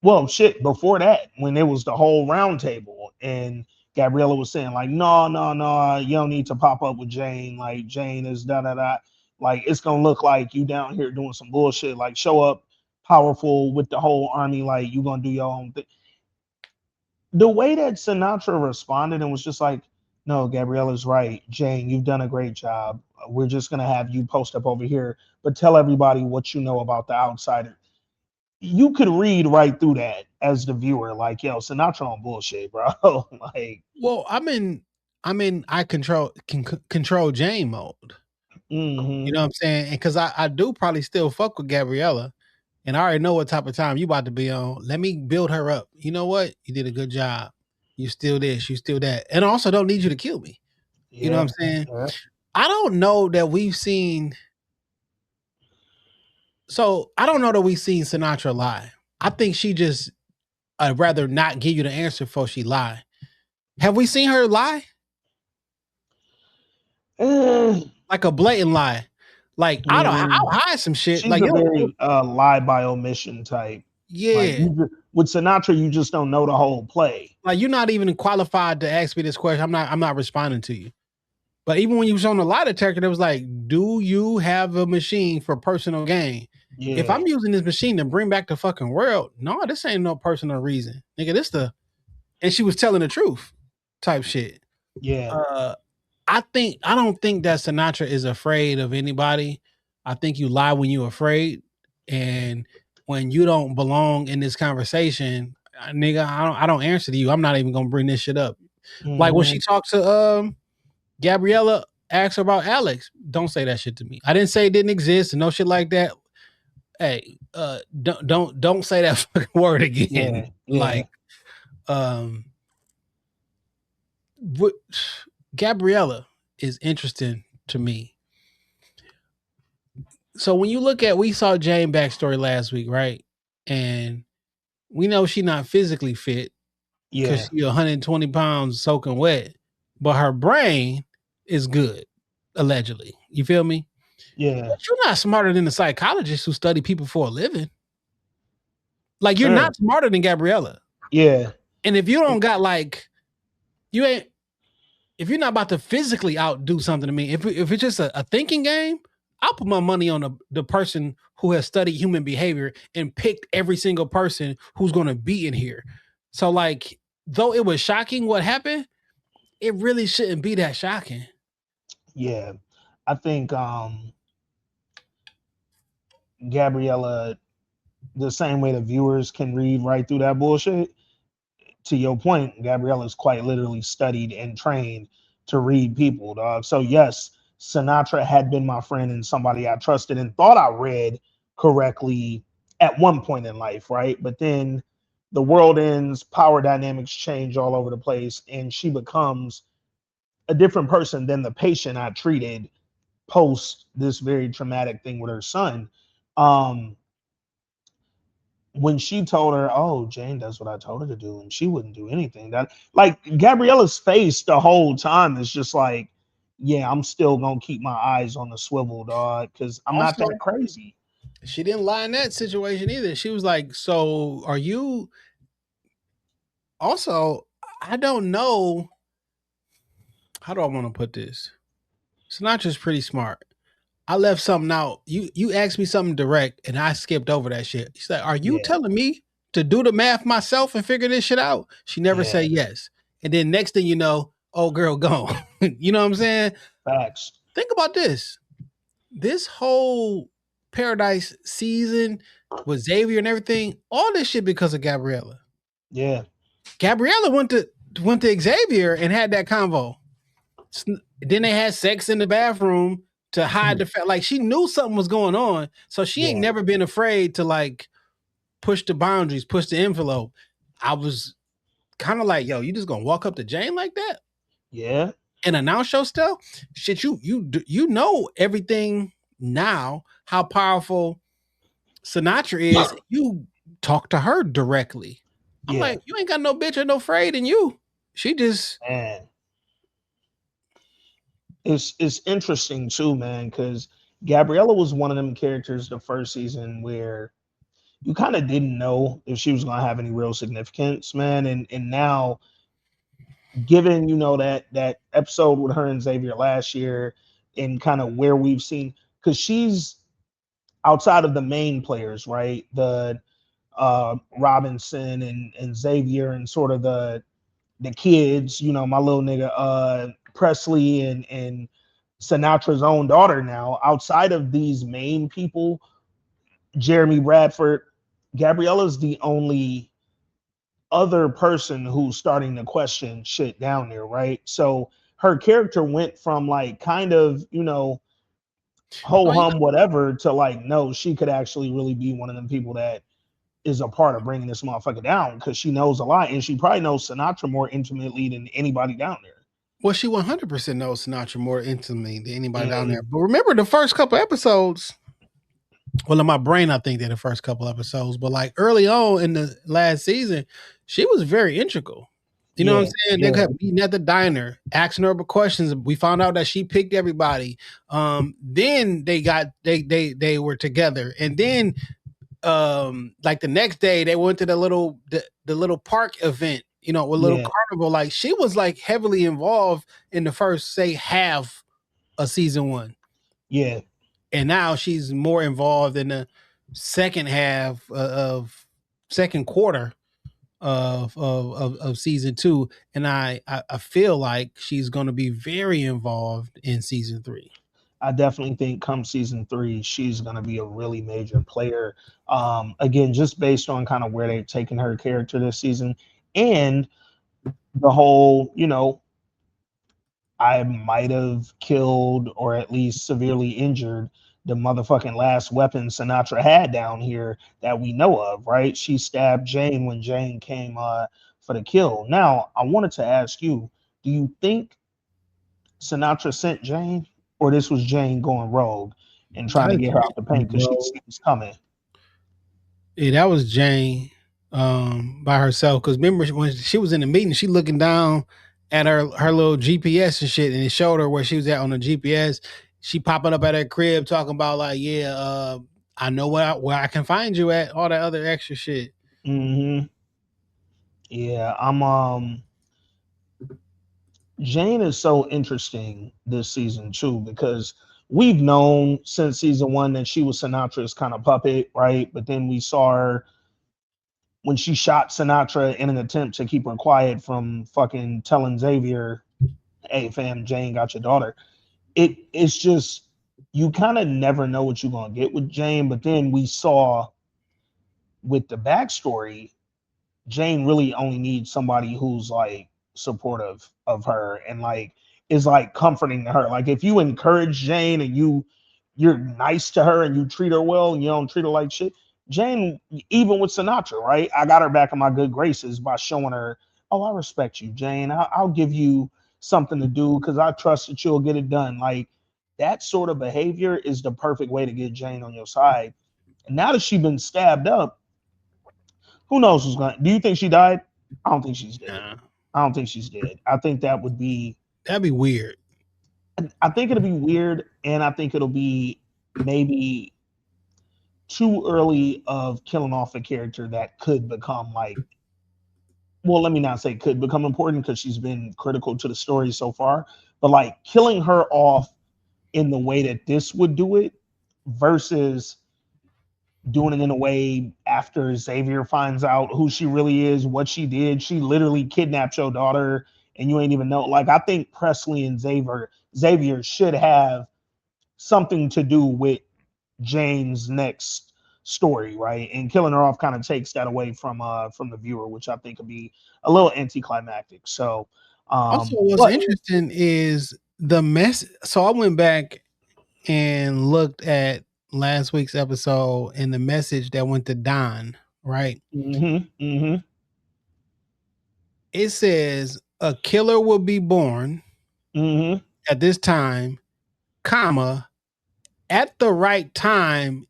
well, shit, before that, when it was the whole round table and Gabriella was saying, like, no, no, no, you don't need to pop up with Jane. Like, Jane is da da da. Like, it's gonna look like you down here doing some bullshit. Like, show up powerful with the whole army, like you gonna do your own thing. The way that Sinatra responded and was just like, no, Gabriella's right. Jane, you've done a great job. We're just gonna have you post up over here, but tell everybody what you know about the outsider. You could read right through that as the viewer, like, yo, Sinatra on bullshit, bro. Like, Well, I'm in I control Jane mode. You mm-hmm. know what I'm saying? And cause I do probably still fuck with Gabriella. And I already know what type of time you about to be on. Let me build her up. You know what? You did a good job. You still this, you still that. And I also don't need you to kill me. You know what I'm Yeah, saying? yeah, I don't know that we've seen I don't know that we've seen Sinatra lie. I think she just I'd rather not give you the answer before she lie. Have we seen her lie? eh, Like a blatant lie. Like I'll mm, hide some shit. she's Like a yo, very lie by omission type. Like yeah. with Sinatra, you just don't know the whole play. Like you're not even qualified to ask me this question. I'm not responding to you. But even when you was on the lie detector, it was like, do you have a machine for personal gain? If Yeah, I'm using this machine to bring back the fucking world, no, this ain't no personal reason. Nigga, this the and she was telling the truth type shit. yeah, Uh I don't think that Sinatra is afraid of anybody. I think you lie when you're afraid. And when you don't belong in this conversation, nigga, I don't answer to you. I'm not even gonna bring this shit up. Like when she mm-hmm. talks to Gabriella, asks her about Alex. Don't say that shit to me. I didn't say it didn't exist and no shit like that. Hey, don't say that fucking word again. Yeah, yeah, Like, um, what, Gabriella is interesting to me. So when you look at, we saw Jane backstory last week, right? And we know she's not physically fit because yeah, she's 120 pounds soaking wet, but her brain is good. allegedly. You feel me? Yeah, But you're not smarter than the psychologists who study people for a living. Like you're sure. not smarter than Gabriella. Yeah, And if you don't got like you ain't if you're not about to physically outdo something to me, if it's just a thinking game, I'll put my money on the person who has studied human behavior and picked every single person who's going to be in here. So, like, though it was shocking what happened, it really shouldn't be that shocking. yeah. I think Gabriella, the same way the viewers can read right through that bullshit, to your point, Gabriella's quite literally studied and trained to read people, dog. So yes, Sinatra had been my friend and somebody I trusted and thought I read correctly at one point in life, right? But then the world ends, power dynamics change all over the place, and she becomes a different person than the patient I treated post this very traumatic thing with her son. Um, when she told her, "Oh, Jane does what I told her to do," and she wouldn't do anything. That like Gabriella's face the whole time is just like, "Yeah, I'm still gonna keep my eyes on the swivel, dog, because I'm not Also, that crazy." she didn't lie in that situation either. She was like, "So are you?" Also, I don't know how do I want to put this. Sinatra's pretty smart. I left something out. You asked me something direct and I skipped over that shit. She's like, "Are you Yeah, telling me to do the math myself and figure this shit out?" She never yeah, said yes. And then next thing you know, oh girl gone. You know what I'm saying? facts. Think about this. This whole paradise season with Xavier and everything, all this shit because of Gabriella. Yeah, Gabriella went to Xavier and had that convo. Then they had sex in the bathroom to hide the fact. Like she knew something was going on, so she ain't yeah, never been afraid to like push the boundaries, push the envelope. I was kind of like, yo, you just gonna walk up to Jane like that yeah, and announce your stuff? Shit, you know everything now. How powerful Sinatra is. You talk to her directly. I'm yeah, like, you ain't got no bitch or no afraid in you. She just man. It's interesting too, man, because Gabriella was one of them characters the first season where you kind of didn't know if she was gonna have any real significance, man. And now, given that episode with her and Xavier last year, and kind of where we've seen, because she's outside of the main players, right? The Robinson and Xavier and sort of the kids, my little nigga Presley and Sinatra's own daughter now. Outside of these main people, Jeremy Bradford, Gabriella's the only other person who's starting to question shit down there, right? So her character went from like kind of, ho oh, hum whatever to like, no, she could actually really be one of them people that is a part of bringing this motherfucker down because she knows a lot and she probably knows Sinatra more intimately than anybody down there. well, she 100% knows Sinatra more intimately than anybody down there. And But remember the first couple episodes, well, in my brain, I think they're the first couple episodes, but like early on in the last season, she was very integral. You know what I'm yeah, saying? They yeah, kept meeting at the diner, asking her questions. We found out that she picked everybody. Then they were together, and then like the next day they went to the little park event, a little yeah, carnival. Like she was like heavily involved in the first say half of season one, yeah. and now she's more involved in the second half of second quarter of season two, and I feel like she's going to be very involved in season three. I definitely think come season three, she's going to be a really major player. Again, just based on kind of where they've taken her character this season and the whole, I might have killed or at least severely injured the motherfucking last weapon Sinatra had down here that we know of, right? She stabbed Jane when Jane came for the kill. Now, I wanted to ask you, do you think Sinatra sent Jane, or this was Jane going rogue and trying to That get her out the paint because she bro, sees coming? yeah, that was Jane by herself. Because remember when she was in the meeting, she looking down at her little GPS and shit, and it showed her where she was at on the GPS. She popping up at her crib talking about like, yeah, I know where I can find you at, all that other extra shit. Hmm. Yeah, Jane is so interesting this season too because we've known since season one that she was Sinatra's kind of puppet, right? But then we saw her when she shot Sinatra in an attempt to keep her quiet from fucking telling Xavier, "Hey, fam, Jane got your daughter." It's just you kind of never know what you're gonna get with Jane. But then we saw with the backstory Jane really only needs somebody who's like supportive of her and like is like comforting her. Like if you encourage Jane and you're nice to her and you treat her well and you don't treat her like shit, Jane, even with Sinatra, right? I got her back in my good graces by showing her, oh, I respect you, Jane. I'll give you something to do because I trust that you'll get it done. Like that sort of behavior is the perfect way to get Jane on your side. And now that she's been stabbed up, who knows who's going? Do you think she died? I don't think she's dead. Nah, I don't think she's dead. I think that would be. that'd be weird. I think it'll be weird, and I think it'll be maybe too early of killing off a character that could become like. Well, let me not say could become important because she's been critical to the story so far, but like killing her off in the way that this would do it versus doing it in a way after Xavier finds out who she really is, what she did. She literally kidnapped your daughter and you ain't even know. Like I think Presley and Xavier should have something to do with Jane's next story, right? And killing her off kind of takes that away from the viewer, which I think could be a little anticlimactic. So Also, what's but interesting is the mess. So I went back and looked at last week's episode and the message that went to Don, right? mm-hmm. It says a killer will be born Mm-hmm. at this time, comma, at the right time,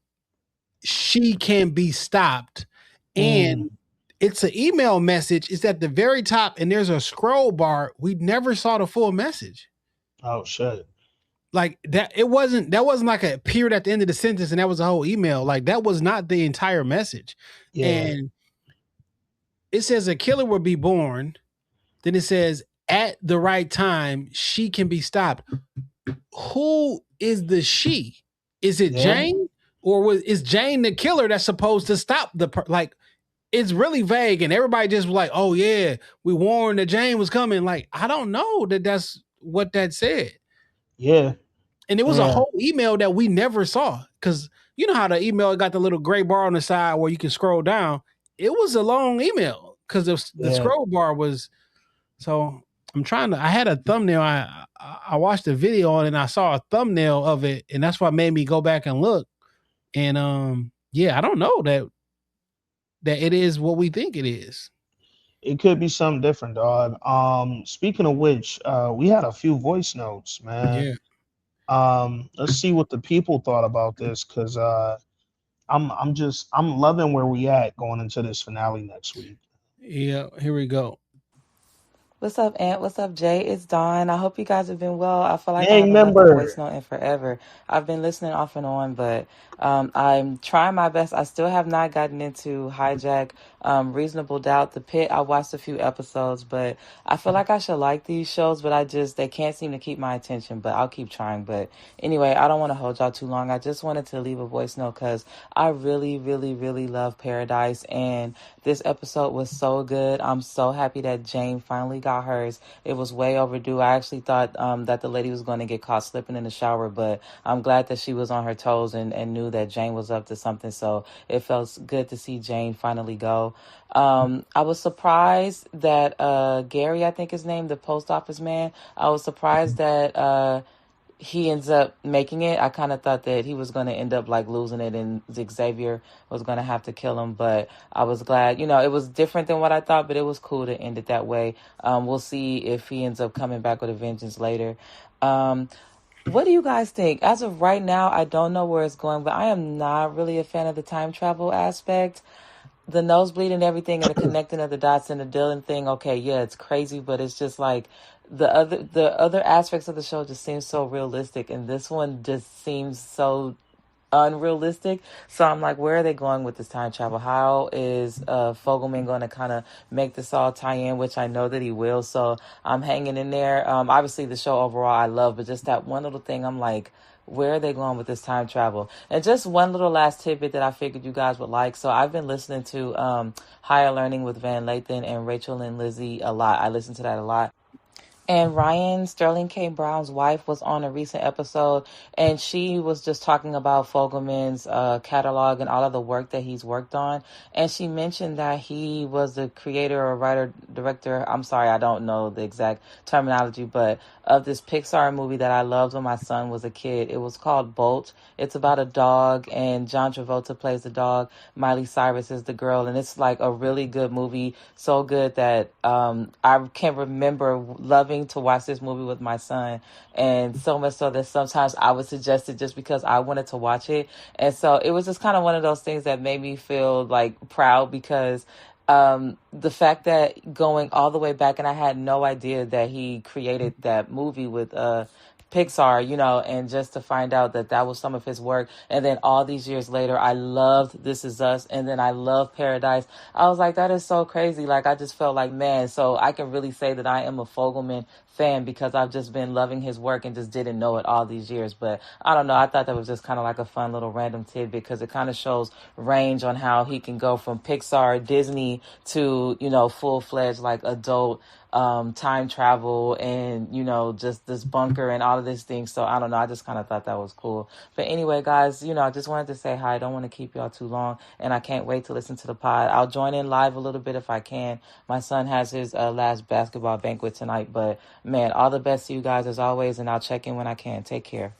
she can be stopped. Mm. And it's an email message. It's at the very top, and there's a scroll bar. We never saw the full message. Oh shit. Like that, that wasn't like a period at the end of the sentence, and that was a whole email. Like that was not the entire message. Yeah. And it says a killer will be born. Then it says at the right time, she can be stopped. Who is the she? Is it Yeah. Jane, or is Jane the killer that's supposed to stop like? It's really vague, and everybody just was like, "Oh yeah, we warned that Jane was coming." Like I don't know that that's what that said, Yeah. and it was a Yeah. whole email that we never saw because you know how the email got the little gray bar on the side where you can scroll down. It was a long email because the Yeah. scroll bar was so. I'm trying to. I had a thumbnail. I watched the video on it and I saw a thumbnail of it, and that's what made me go back and look. And yeah, I don't know that it is what we think it is. It could be something different, dog. Speaking of which, we had a few voice notes, man. Yeah, Let's see what the people thought about this, cause I'm loving where we at going into this finale next week. yeah. Here we go. What's up, Aunt? What's up, Jay? It's Dawn. I hope you guys have been well. I feel like I Gang haven't left a voice member. note in forever. I've been listening off and on, but I'm trying my best. I still have not gotten into Hijack, Reasonable Doubt, The Pit. I watched a few episodes, but I feel like I should like these shows, but they can't seem to keep my attention, but I'll keep trying. But anyway, I don't want to hold y'all too long. I just wanted to leave a voice note because I really, really, really love Paradise, and this episode was so good. I'm so happy that Jane finally got hers. It was way overdue. I actually thought that the lady was going to get caught slipping in the shower, but I'm glad that she was on her toes and knew that Jane was up to something. So it felt good to see Jane finally go. I was surprised that Gary, I think his name, the post office man, I was surprised that he ends up making it. I kind of thought that he was going to end up like losing it and Xavier was going to have to kill him. But I was glad, it was different than what I thought, but it was cool to end it that way. We'll see if he ends up coming back with a vengeance later. Um, what do you guys think? As of right now, I don't know where it's going, but I am not really a fan of the time travel aspect. the nosebleed and everything and the connecting of the dots and the Dylan thing, okay, yeah, it's crazy, but it's just like the other aspects of the show just seem so realistic, and this one just seems so unrealistic. So I'm like, where are they going with this time travel? How is Fogelman going to kind of make this all tie in, which I know that he will. So I'm hanging in there. Obviously the show overall I love, but just that one little thing, I'm like, where are they going with this time travel? And just one little last tidbit that I figured you guys would like. So I've been listening to Higher Learning with Van Lathan and Rachel and Lizzie a lot. I listen to that a lot. And Ryan Sterling K. Brown's wife was on a recent episode, and she was just talking about Fogelman's catalog and all of the work that he's worked on. And she mentioned that he was the creator or writer, director, I'm sorry, I don't know the exact terminology, but of this Pixar movie that I loved when my son was a kid. It was called Bolt. It's about a dog, and John Travolta plays the dog. Miley Cyrus is the girl, and it's like a really good movie. So good that I can remember loving to watch this movie with my son, and so much so that sometimes I would suggest it just because I wanted to watch it. And so it was just kind of one of those things that made me feel like proud, because the fact that going all the way back, and I had no idea that he created that movie with Pixar, and just to find out that that was some of his work. And then all these years later, I loved This Is Us, and then I love Paradise. I was like, that is so crazy. Like, I just felt like, man, so I can really say that I am a Fogelman fan because I've just been loving his work and just didn't know it all these years. But I don't know. I thought that was just kind of like a fun little random tidbit, because it kind of shows range on how he can go from Pixar, Disney to, full-fledged like adult time travel and, just this bunker and all of these things. So I don't know. I just kind of thought that was cool. But anyway, guys, I just wanted to say hi. I don't want to keep y'all too long, and I can't wait to listen to the pod. I'll join in live a little bit if I can. My son has his last basketball banquet tonight, but man, all the best to you guys as always, and I'll check in when I can. Take care.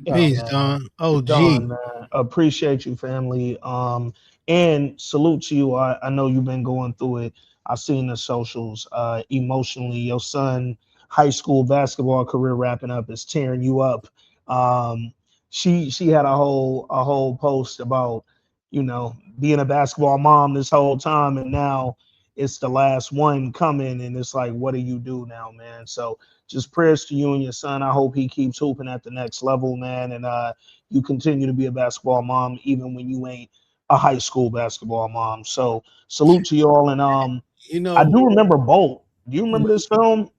Peace, Don. Oh, Don, man, appreciate you, family. And salute to you. I know you've been going through it. I've seen the socials. Emotionally, your son, high school basketball career wrapping up is tearing you up. She had a whole post about being a basketball mom this whole time, and now it's the last one coming, and it's like, what do you do now, man? So just prayers to you and your son. I hope he keeps hooping at the next level, man, and you continue to be a basketball mom even when you ain't a high school basketball mom. So salute to you all. And I do remember Bolt. Do you remember this film?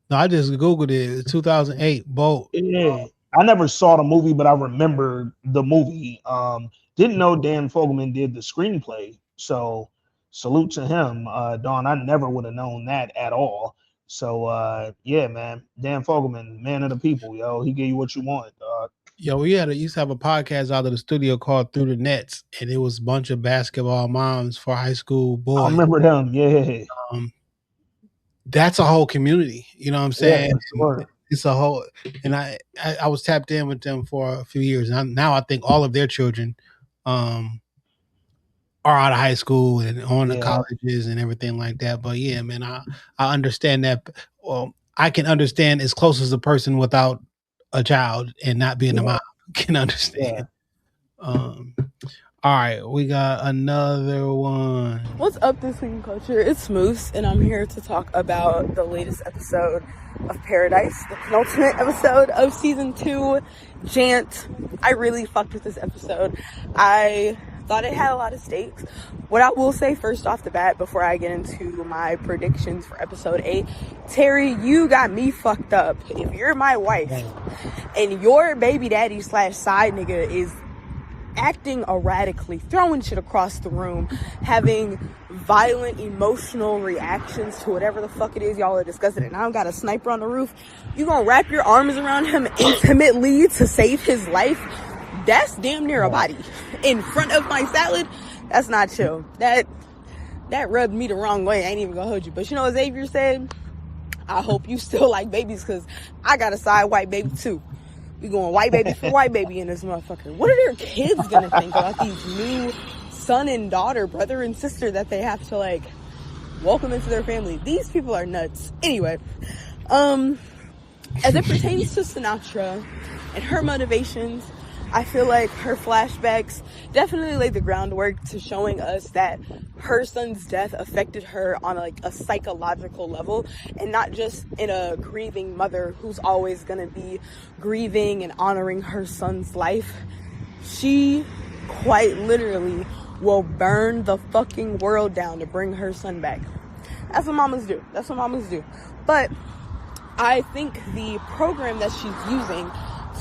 No, I just Googled it. 2008, Bolt. Yeah. I never saw the movie, but I remember the movie. Didn't know Dan Fogelman did the screenplay. So salute to him. Don, I never would have known that at all. So yeah, man. Dan Fogelman, man of the people, yo. He gave you what you want, dog. Yo, we used to have a podcast out of the studio called Through the Nets, and it was a bunch of basketball moms for high school boys. I remember them, yeah. That's a whole community, you know what I'm saying? Yeah, sure. It's a whole, and I was tapped in with them for a few years, and now I think all of their children are out of high school and on the colleges and everything like that. But yeah, man, I understand that. Well, I can understand as close as a person without a child and not being a mom can understand. All right, we got another one. What's up, this week in culture? It's Moose, and I'm here to talk about the latest episode of Paradise, the penultimate episode of season 2, Jant. I really fucked with this episode. I thought it had a lot of stakes. What I will say first off the bat, before I get into my predictions for episode 8, Terry, you got me fucked up. If you're my wife and your baby daddy / side nigga is acting erratically, throwing shit across the room, having violent emotional reactions to whatever the fuck it is y'all are discussing, and I've got a sniper on the roof, you gonna wrap your arms around him intimately to save his life? That's damn near a body in front of my salad. That's not chill. That rubbed me the wrong way. I ain't even gonna hold you. But you know what Xavier said? I hope you still like babies, because I got a side white baby too. We going white baby for white baby in this motherfucker. What are their kids gonna think about these new son and daughter, brother and sister that they have to like welcome into their family? These people are nuts. Anyway, as it pertains to Sinatra and her motivations, I feel like her flashbacks definitely laid the groundwork to showing us that her son's death affected her on like a psychological level, and not just in a grieving mother who's always going to be grieving and honoring her son's life. She quite literally will burn the fucking world down to bring her son back. That's what mamas do. That's what mamas do. But I think the program that she's using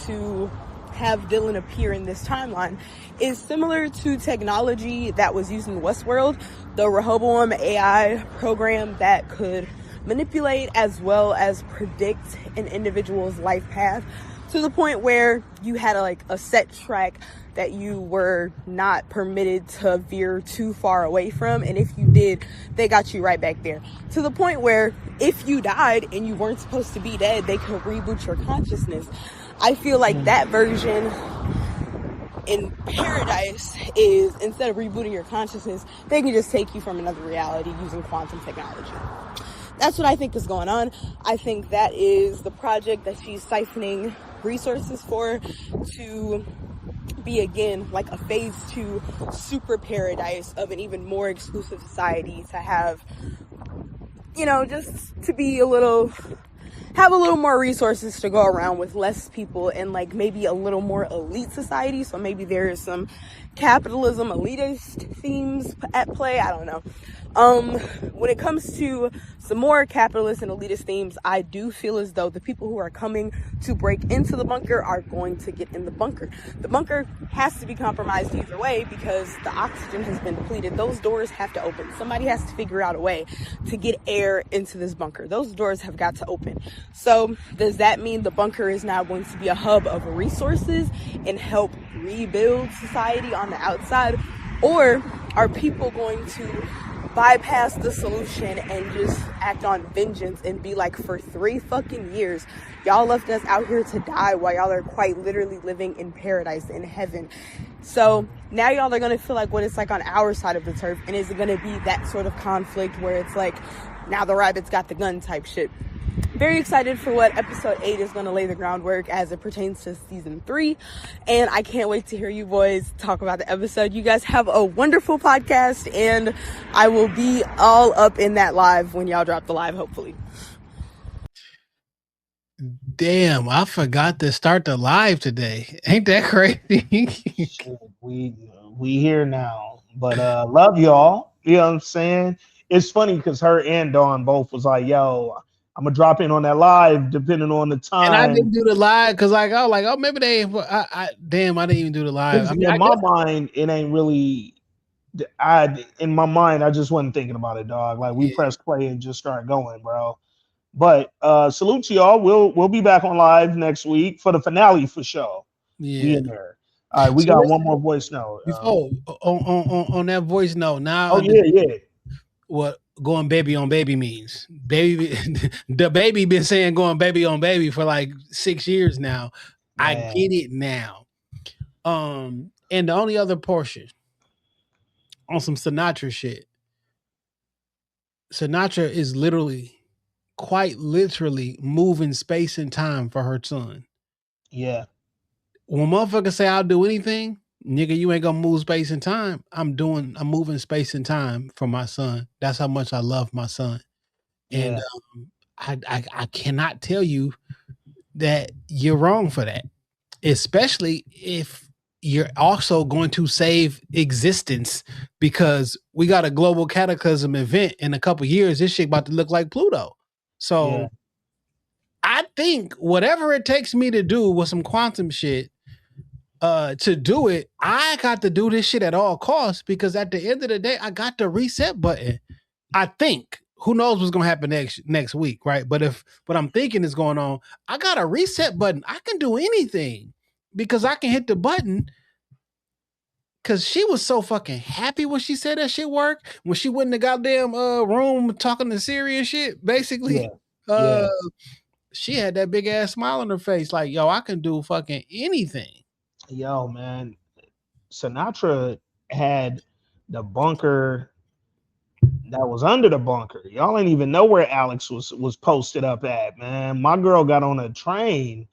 to have Dylan appear in this timeline is similar to technology that was used in Westworld, the Rehoboam AI program that could manipulate as well as predict an individual's life path to the point where you had a set track that you were not permitted to veer too far away from, and if you did, they got you right back there, to the point where if you died and you weren't supposed to be dead, they could reboot your consciousness. I feel like that version in Paradise is, instead of rebooting your consciousness, they can just take you from another reality using quantum technology. That's what I think is going on. I think that is the project that she's siphoning resources for, to be again like a phase 2 super paradise of an even more exclusive society, to have, just to be have a little more resources to go around with less people, and like maybe a little more elite society. So maybe there is some capitalism elitist themes at play. I don't know. When it comes to some more capitalist and elitist themes, I do feel as though the people who are coming to break into the bunker are going to get in the bunker. The bunker has to be compromised either way because the oxygen has been depleted. Those doors have to open. Somebody has to figure out a way to get air into this bunker. Those doors have got to open. So does that mean the bunker is now going to be a hub of resources and help rebuild society on the outside? Or are people going to bypass the solution and just act on vengeance and be like, for 3 fucking years, y'all left us out here to die while y'all are quite literally living in paradise, in heaven. So now y'all are going to feel like what it's like on our side of the turf. And is it going to be that sort of conflict where it's like, now the rabbit's got the gun type shit? Very excited for what episode 8 is going to lay the groundwork as it pertains to season 3. And I can't wait to hear you boys talk about the episode. You guys have a wonderful podcast, and I will be all up in that live when y'all drop the live, hopefully. Damn, I forgot to start the live today. Ain't that crazy? Shit, we here now. But love y'all. You know what I'm saying? It's funny because her and Dawn both was like, yo, I'm gonna drop in on that live depending on the And I time. didn't do the live because oh maybe they ain't. Damn, I didn't even do the live. I Because mean, in I my guess, mind, it ain't really. In my mind, I just wasn't thinking about it, dog. Like we yeah, press play and just start going, bro. But salute to y'all. We'll be back on live next week for the finale for sure. We yeah. in there. All right, we So got one listen, more voice note. before on that voice note, now I Oh yeah, understand yeah, what going baby on baby means. Baby, the baby been saying going baby on baby for like 6 years now. I man. get it now. And the only other portion on some Sinatra shit. Sinatra is quite literally moving space and time for her son. Yeah, When motherfuckers say I'll do anything, nigga, you ain't gonna move space and time. I'm moving space and time for my son. That's how much I love my son. And yeah, I cannot tell you that you're wrong for that, especially if you're also going to save existence, because we got a global cataclysm event in a couple years. This shit about to look like Pluto. yeah, So I think whatever it takes me to do with some quantum shit, to do it, I got to do this shit at all costs, because at the end of the day, I got the reset button. I think. Who knows what's gonna happen next week, right? But if what I'm thinking is going on, I got a reset button. I can do anything because I can hit the button. Cause she was so fucking happy when she said that shit worked. When she went in the goddamn room talking to Siri and shit, yeah, basically, yeah. uh, she had that big ass smile on her face, like, yo, I can do fucking anything. Yo, man, Sinatra had the bunker that was under the bunker. Y'all ain't even know where Alex was posted up at, man. My girl got on a train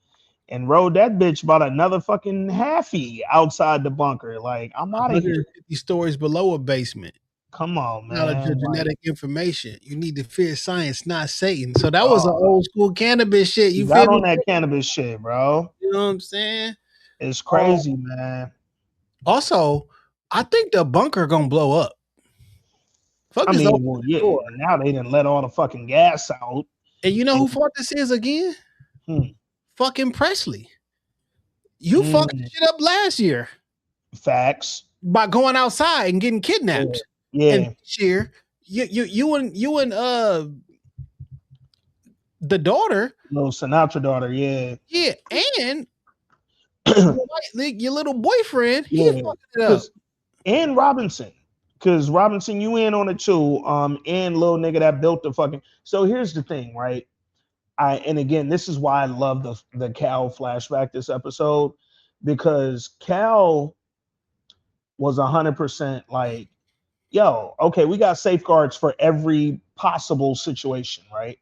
and rode that bitch about another fucking halfie outside the bunker. Like, I'm out of here. 150 stories below a basement. Come on, Knowledge man. of Like, genetic information. You need to fear science, not Satan. So that was an oh, old school cannabis shit. you You got feel on me? that cannabis shit, bro. You know what I'm saying? It's crazy, man. Also, I think the bunker gonna blow up. Fuck I this mean, open well, the yeah. door. Now they didn't let all the fucking gas out. And you know And who fought this is again? hmm, Fucking Presley. You fucked mm, shit up last year facts. by going outside and getting kidnapped. And Yeah. this year, you and the daughter, Little Sinatra daughter, yeah. yeah, and your little boyfriend, he Yeah. fucking it up. Cause and Robinson. Cause Robinson, you in on it too. And little nigga that built the fucking. So here's the thing, right? And again, this is why I love the Cal flashback this episode, because Cal was 100% like, yo, okay, we got safeguards for every possible situation, right?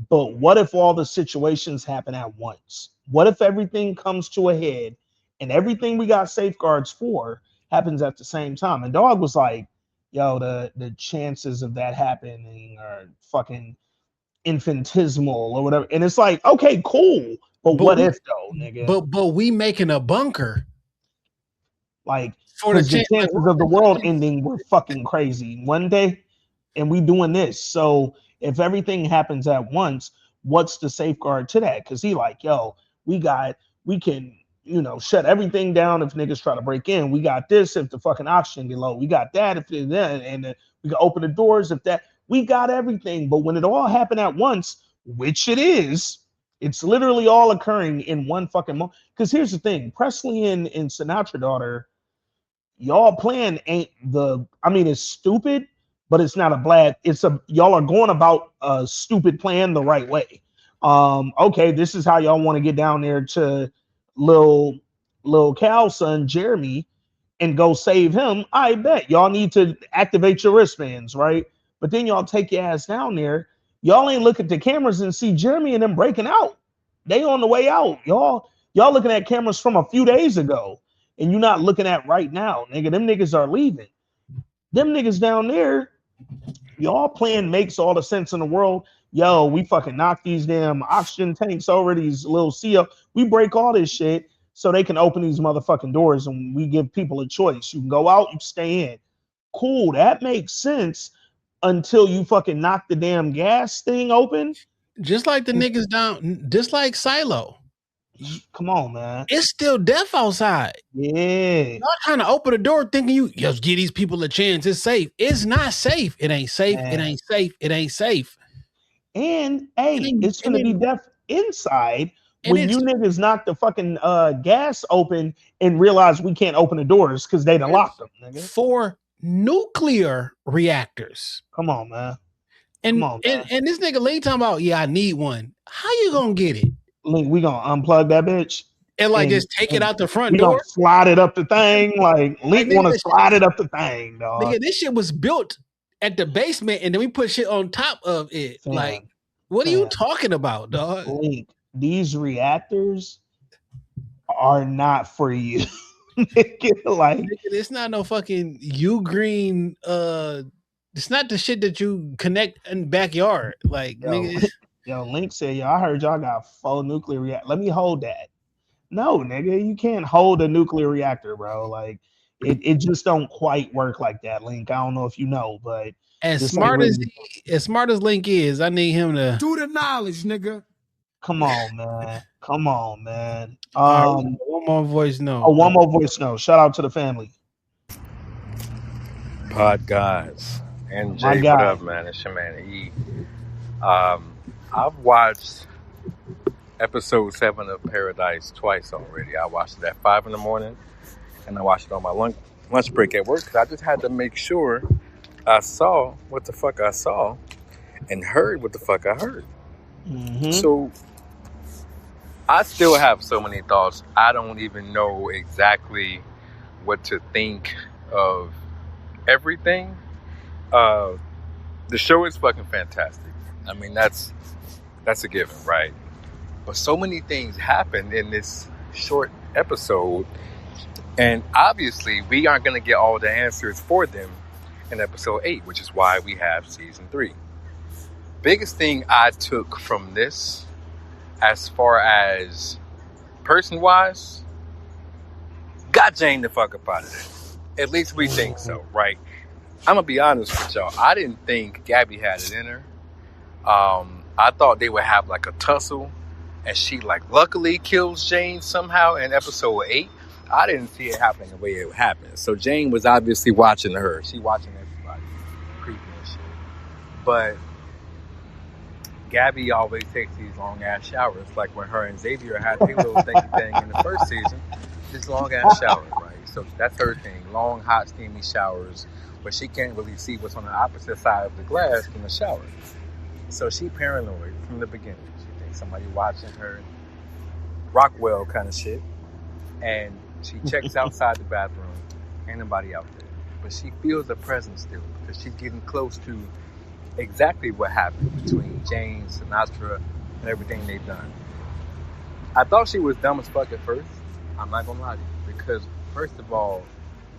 But what if all the situations happen at once? What if everything comes to a head and everything we got safeguards for happens at the same time? And Dog was like, yo, the chances of that happening are fucking infinitesimal or whatever. And it's like, okay, cool. But what if though, nigga? But we making a bunker Like, for the because the chance. Like, chances of the world ending were fucking crazy one day, and we doing this. So if everything happens at once, what's the safeguard to that? Because he like, yo, we can, shut everything down if niggas try to break in. We got this if the fucking oxygen get low. We got that if it, and we can open the doors if that. We got everything. But when it all happened at once, which it is, it's literally all occurring in one fucking moment. Because here's the thing, Presley and Sinatra daughter, y'all plan ain't it's stupid, but it's not a bad, y'all are going about a stupid plan the right way. Okay, this is how y'all want to get down there to Lil Cal's son Jeremy and go save him. I bet y'all need to activate your wristbands, right? But then y'all take your ass down there, y'all ain't look at the cameras and see Jeremy and them breaking out. They on the way out. Y'all looking at cameras from a few days ago, and you're not looking at right now, nigga. Them niggas are leaving. Them niggas down there, y'all plan makes all the sense in the world. Yo, we fucking knock these damn oxygen tanks over, these little CO. We break all this shit so they can open these motherfucking doors, and we give people a choice. You can go out, you stay in. Cool, that makes sense until you fucking knock the damn gas thing open. Just like the niggas down, just like Silo. Come on, man. It's still death outside. Yeah. Y'all trying to open the door thinking you just give these people a chance. It's safe. It's not safe. It ain't safe. Man. It ain't safe. It ain't safe. And hey, it's gonna be death inside when you niggas knock the fucking gas open and realize we can't open the doors because they done locked them, nigga. 4 nuclear reactors. Come on, man. And this nigga Link talking about, yeah, I need one. How you gonna get it? Link, we gonna unplug that bitch and just take it out the front door. Gonna slide it up the thing. Like Link want to slide it up the thing, dog. Nigga, this shit was built at the basement, and then we put shit on top of it. Like, what are you talking about, dog? Link, these reactors are not for you. Like, nigga, it's not no fucking green. It's not the shit that you connect in the backyard. Like, nigga. Link said, yo, I heard y'all got 4 nuclear reactors. Let me hold that. No, nigga, you can't hold a nuclear reactor, bro. Like, it just don't quite work like that, Link. I don't know if you know, but as smart as Link is, I need him to do the knowledge, nigga. Come on, man. Come on, man. One more voice note. Oh, one more voice note. Shout out to the family. Pod guys. And Jay, what up, man? It's your man E. I've watched episode 7 of Paradise twice already. I watched it at 5 in the morning, and I watched it on my lunch break at work, because I just had to make sure I saw what the fuck I saw and heard what the fuck I heard. Mm-hmm. So I still have so many thoughts. I don't even know exactly what to think of everything. The show is fucking fantastic. I mean, that's a given, right? But so many things happened in this short episode, and obviously we aren't going to get all the answers for them in episode 8, which is why we have season 3. Biggest thing I took from this, as far as person wise, got Jane the fuck up out of there. At least we think so, right? I'm gonna be honest with y'all. I didn't think Gabby had it in her. I thought they would have like a tussle, and she like luckily kills Jane somehow in episode 8. I didn't see it happening the way it happened. So Jane was obviously watching her. She watching everybody, creepy and shit. But Gabby always takes these long ass showers, like when her and Xavier had their little thinky thing in the first season. This long ass showers, right? So that's her thing. Long, hot, steamy showers, where she can't really see what's on the opposite side of the glass from the shower. So she paranoid from the beginning. She thinks somebody watching her, Rockwell kind of shit. And she checks outside the bathroom, ain't nobody out there. But she feels a presence still, because she's getting close to exactly what happened between Jane, Sinatra, and everything they've done. I thought she was dumb as fuck at first. I'm not gonna lie to you, because first of all,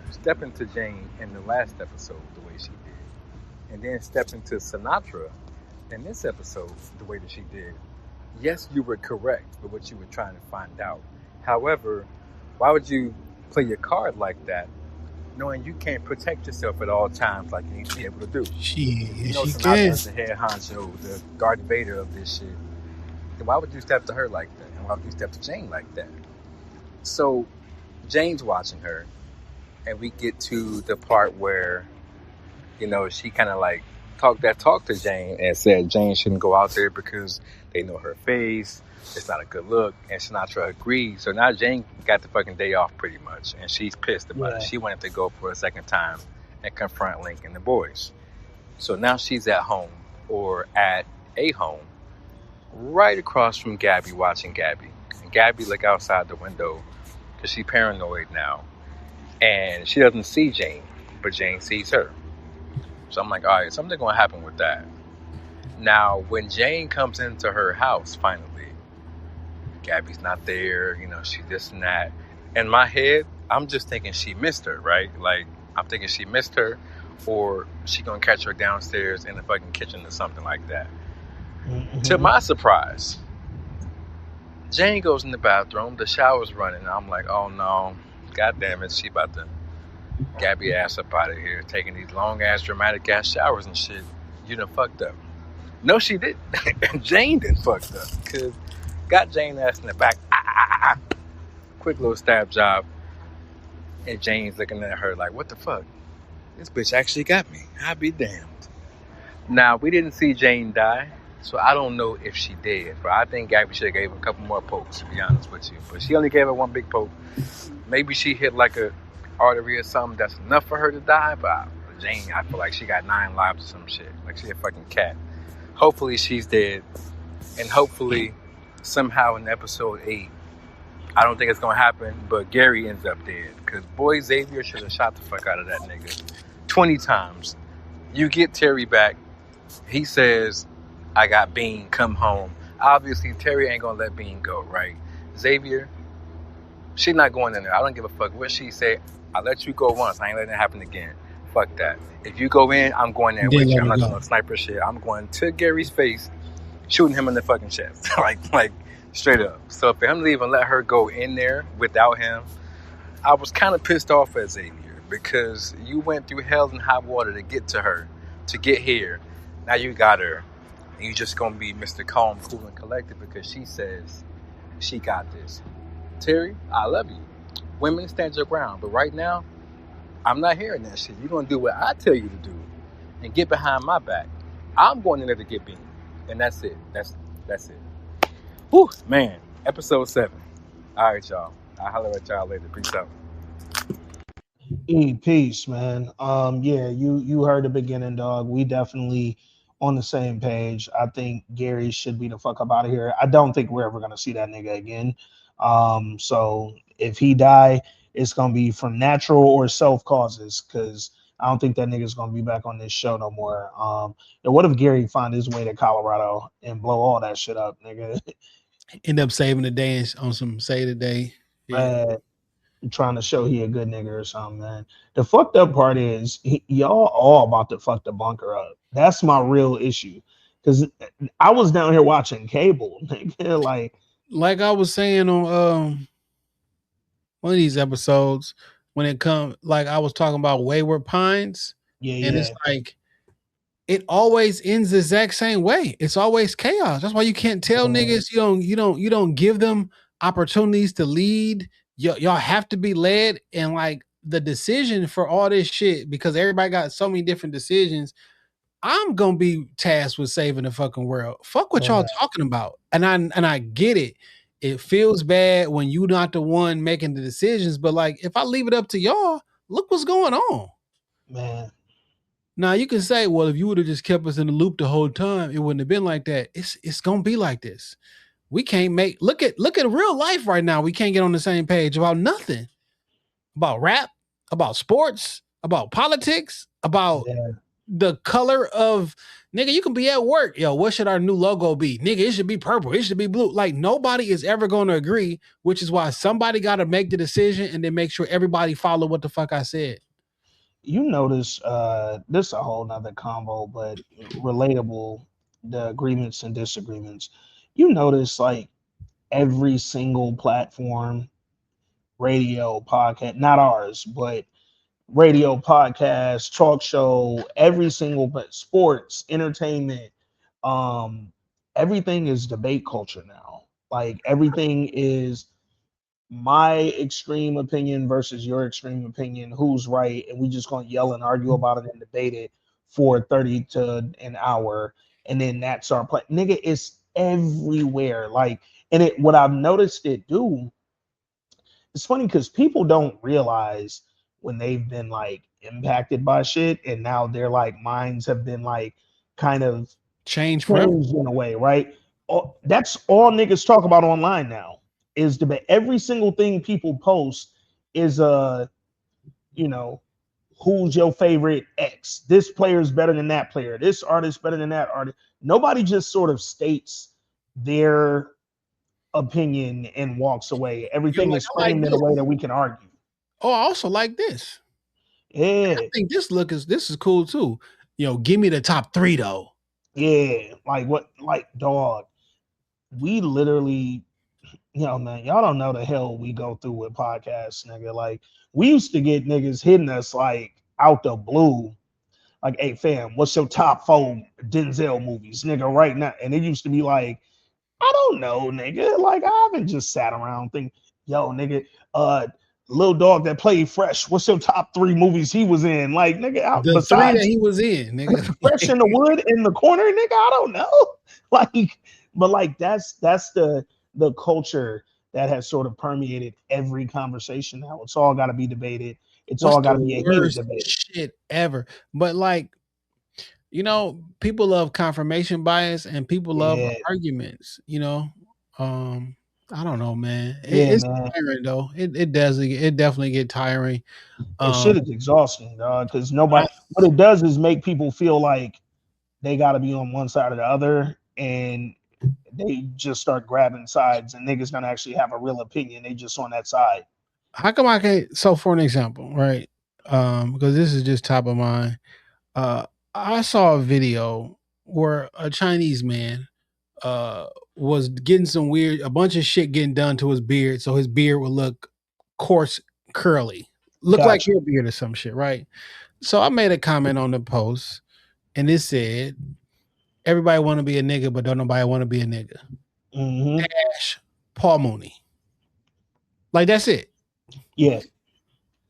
stepping to Jane in the last episode the way she did, and then stepping to Sinatra in this episode the way that she did. Yes, you were correct with what you were trying to find out. However, why would you play your card like that, knowing you can't protect yourself at all times like you need to be able to do? If you know She Sinatra can. is the head honcho, the Darth Vader of this shit, then why would you step to her like that? And why would you step to Jane like that? So Jane's watching her, and we get to the part where, she kind of like talked that talk to Jane and said Jane shouldn't go out there because they know her face. It's not a good look. And Sinatra agreed. So now Jane got the fucking day off pretty much. And she's pissed about it. She wanted to go for a second time and confront Link and the boys. So now she's at home, or at a home, right across from Gabby, watching Gabby. And Gabby look outside the window because she's paranoid now. And she doesn't see Jane, but Jane sees her. So I'm like, all right, something's going to happen with that. Now, when Jane comes into her house, finally, Gabby's not there, she this and that. In my head, I'm just thinking she missed her, right? Like, I'm thinking she missed her, or she going to catch her downstairs in the fucking kitchen or something like that. Mm-hmm. To my surprise, Jane goes in the bathroom, the shower's running. I'm like, oh no, god damn it, she about to Gabby ass up out of here, taking these long ass dramatic ass showers and shit. You done fucked up. No, she didn't. Jane done fucked up, because got Jane ass in the back. Quick little stab job. And Jane's looking at her like, what the fuck? This bitch actually got me. I'll be damned. Now, we didn't see Jane die, so I don't know if she did. But I think Gabby should have gave her a couple more pokes, to be honest with you. But she only gave her one big poke. Maybe she hit like a artery or something that's enough for her to die. But Jane, I feel like she got 9 lives or some shit. Like she a fucking cat. Hopefully she's dead. And hopefully somehow in episode 8, I don't think it's going to happen, but Gary ends up dead. Because boy, Xavier should have shot the fuck out of that nigga 20 times. You get Terry back. He says, I got Bean, come home. Obviously, Terry ain't going to let Bean go, right? Xavier, she not going in there. I don't give a fuck what she say. I let you go once. I ain't letting it happen again. Fuck that. If you go in, I'm going there with you. I'm not doing sniper shit. I'm going to Gary's face, shooting him in the fucking chest. like straight up. So for him to even let her go in there without him, I was kind of pissed off at Xavier, because you went through hell and high water to get to her, to get here. Now you got her, and you just gonna be Mr. Calm, cool, and collected because she says she got this. Terry, I love you. Women, stand your ground. But right now, I'm not hearing that shit. You're gonna do what I tell you to do and get behind my back. I'm going in there to get beat. And that's it. That's it. Whew, man. Episode 7. All right, y'all. I'll holler at y'all later. Peace out. Peace, man. Yeah, you heard the beginning, dog. We definitely on the same page. I think Gary should be the fuck up out of here. I don't think we're ever gonna see that nigga again. So if he die, it's gonna be from natural or self causes, because I don't think that nigga's gonna be back on this show no more. And what if Gary find his way to Colorado and blow all that shit up, nigga? End up saving the day on some say the day. Yeah. Trying to show he a good nigga or something, man. The fucked up part is y'all all about to fuck the bunker up. That's my real issue. Cause I was down here watching cable, nigga. Like, Like I was saying on one of these episodes, when it come like I was talking about Wayward Pines, yeah, and it's yeah, like it always ends the exact same way. It's always chaos. That's why you can't tell yeah, niggas you don't give them opportunities to lead. Y'all have to be led, and like the decision for all this shit, because everybody got so many different decisions. I'm gonna be tasked with saving the fucking world. Fuck what y'all yeah, talking about. And I get it. It feels bad when you not the one making the decisions, but like if I leave it up to y'all, look what's going on. man. Now you can say, well, if you would have just kept us in the loop the whole time, it wouldn't have been like that. It's gonna be like this. We can't make look at real life right now. We can't get on the same page about nothing. About rap, about sports, about politics, about Yeah. the color of nigga. You can be at work. Yo, what should our new logo be? Nigga, it should be purple. It should be blue. Like nobody is ever going to agree, which is why somebody got to make the decision and then make sure everybody follow what the fuck I said. You notice this a whole nother combo, but relatable, the agreements and disagreements. You notice like every single platform, radio, podcast, not ours, but radio, podcast, talk show, every single but sports, entertainment, um, everything is debate culture now. Like everything is my extreme opinion versus your extreme opinion, who's right, and we just gonna yell and argue about it and debate it for 30 to an hour, and then that's our play. Nigga, it's everywhere. Like, and it what I've noticed it do, it's funny because people don't realize when they've been like impacted by shit and now their like minds have been like kind of Change forever. changed in a way, right? That's all niggas talk about online now is debate. Every single thing people post is you know, who's your favorite X? This player is better than that player. This artist better than that artist. Nobody just sort of states their opinion and walks away. You're Everything like, is I like framed in a this. way that we can argue. Oh, I also like this. I Yeah, think this is cool too. Give me the top three though. yeah. Like what? Like dog. We literally man, y'all don't know the hell we go through with podcasts, nigga. Like, we used to get niggas hitting us like out the blue, like, hey, fam, what's your top four Denzel movies, nigga, right now? And it used to be like, I don't know, nigga. Like, I haven't just sat around thinking, yo, nigga, little dog that played Fresh, what's your top three movies he was in? Like, nigga, The three that besides he was in, nigga. Fresh in the Wood in the corner, nigga, I don't know. Like, but like that's the culture that has sort of permeated every conversation now. It's all got to be debated. It's What's all got the to be a heated worst debate. shit ever? But like, people love confirmation bias and people love Yeah, arguments. Um, I don't know, man. yeah, It's man. tiring though. It definitely get tiring. That Um, shit is exhausting, dog. Because I, nobody, what it does is make people feel like they got to be on one side or the other, and they just start grabbing sides, and niggas don't actually have a real opinion. They just on that side. how come I can't? So, for an example, right? Because this is just top of mind. Uh, I saw a video where a Chinese man uh was getting a bunch of shit getting done to his beard, so his beard would look coarse, curly, look like Gotcha. your beard or some shit, right? So I made a comment on the post, and it said, "Everybody want to be a nigga, but don't nobody want to be a nigga." Hmm. Dash Paul Mooney, like that's it. Yeah.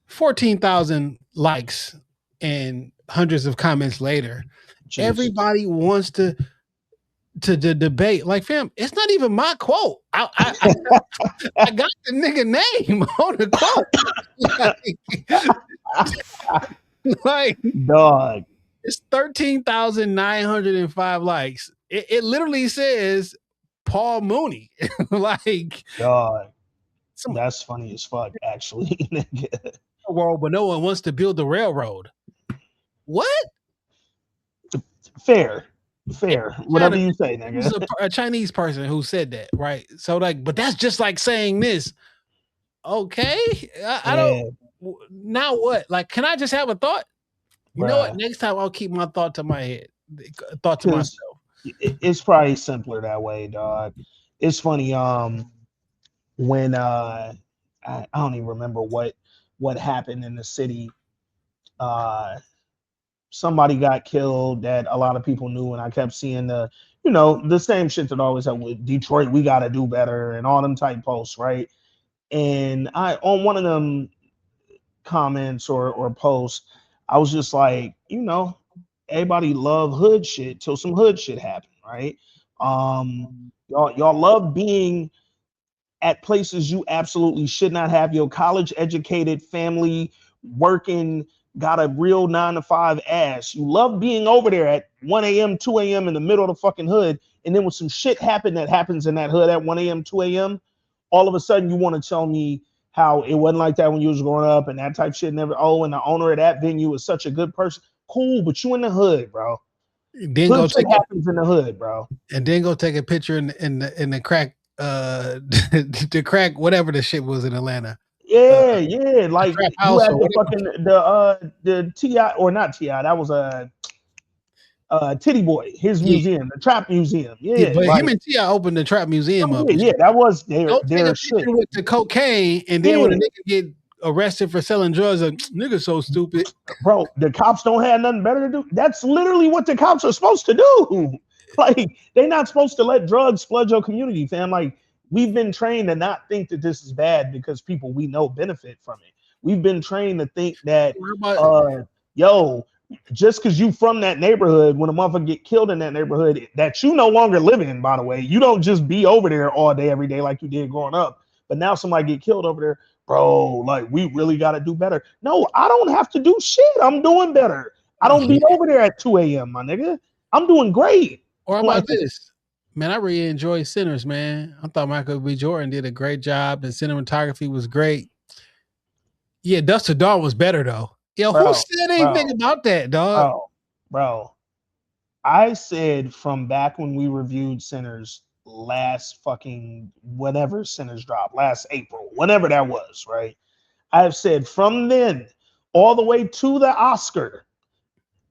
14,000 likes and hundreds of comments later. Jeez. Everybody wants to debate. Like, fam, it's not even my quote. I got the nigga name on the quote. like Dog. it's 13,905 likes. It literally says Paul Mooney. like Dog. some That's funny as fuck, actually. Nigga. world, but no one wants to build the railroad. What? Fair. Fair. China, Whatever you say, it was nigga. a Chinese person who said that, right? So like, but that's just like saying this. Okay, I don't. Yeah, Now what? Like, can I just have a thought? You know what? bruh. Next time I'll keep my thought to my head, thought to Because myself. it's probably simpler that way, dog. It's funny. When I don't even remember what happened in the city. Uh, Somebody got killed that a lot of people knew, and I kept seeing the same shit that always had with Detroit. We got to do better and all them type posts, right? And I on one of them comments or posts, I was just like, everybody love hood shit till some hood shit happened, right? Y'all love being at places you absolutely should not have. Your college educated family working, got a real 9 to 5 ass. You love being over there at 1 a.m., 2 a.m. in the middle of the fucking hood. And then when some shit that happens in that hood at 1 a.m., 2 a.m., all of a sudden you want to tell me how it wasn't like that when you was growing up and that type of shit never. Oh, and the owner of that venue is such a good person. Cool, but you in the hood, bro. Then Hood go shit take a happens in the hood, bro. and then go take a picture in the crack the crack whatever the shit was in Atlanta. Yeah, yeah. The Like trap you house had or the whatever. fucking the Ti or not Ti. That was a Titty Boy, his Yeah. museum, the Trap Museum. Yeah, Yeah, but him like and Ti opened the trap museum oh up yeah, and yeah. shit. That was Go take a their picture shit. with the cocaine, and then when a Yeah, nigga get arrested for selling drugs, like nigga so stupid. bro. The cops don't have nothing better to do. That's literally what the cops are supposed to do. Like they're not supposed to let drugs flood your community, fam. Like we've been trained to not think that this is bad because people we know benefit from it. We've been trained to think that What about yo, just because you from that neighborhood, when a motherfucker get killed in that neighborhood that you no longer live in, by the way, you don't just be over there all day every day like you did growing up. But now somebody get killed over there, bro. Like we really got to do better. No, I don't have to do shit. I'm doing better. I don't yeah, be over there at 2 a.m., my nigga. I'm doing great. or how Like, about this? Man, I really enjoy Sinners, man. I thought Michael B. Jordan did a great job. The cinematography was great. Yeah, Dust to Dawn was better though. Yo, who bro, said anything bro, about that, dog? bro, bro. I said from back when we reviewed Sinners last fucking whatever Sinners dropped last April, whenever that was, right? I have said from then all the way to the Oscar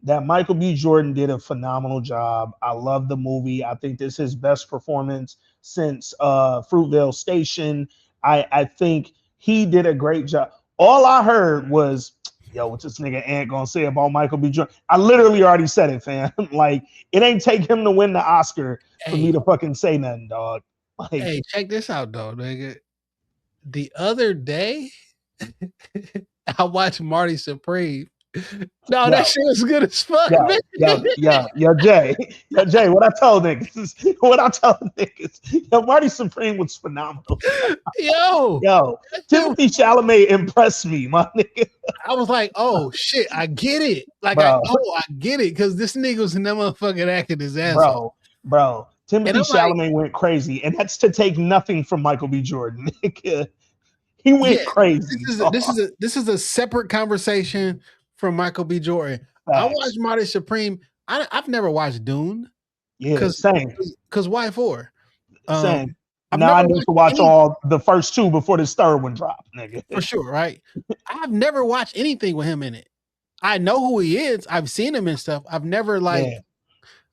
that Michael B. Jordan did a phenomenal job. I love the movie. I think this is his best performance since Fruitvale Station. I think he did a great job. All I heard was, yo, what this nigga Ant gonna say about Michael B. Jordan? I literally already said it, fam. Like, it ain't take him to win the Oscar for me Hey, to fucking say nothing, dog. Like, hey, check this out though, nigga. The other day, I watched Marty Supreme. No, that yo, shit was good as fuck, man. Jay, Jay, what I told niggas, what I told niggas, yo, Marty Supreme was phenomenal. Yo, Yo, that shit Timothy Chalamet impressed me, my nigga, I was like, oh shit, I get it. Like bro, I get it because this nigga was in that motherfucking acting his ass off. bro. And Timothy I'm like, Chalamet went crazy, and that's to take nothing from Michael B. Jordan. Nigga. He went yeah, crazy. this is a separate conversation from Michael B. Jordan. I Facts. watched Marty Supreme. I've never watched Dune Yeah, because same, why for? Um, same. I've Now never I need watched to watch any all the first two before this third one drop, nigga. for sure, right? I've never watched anything with him in it. I know who he is. I've seen him and stuff. Yeah,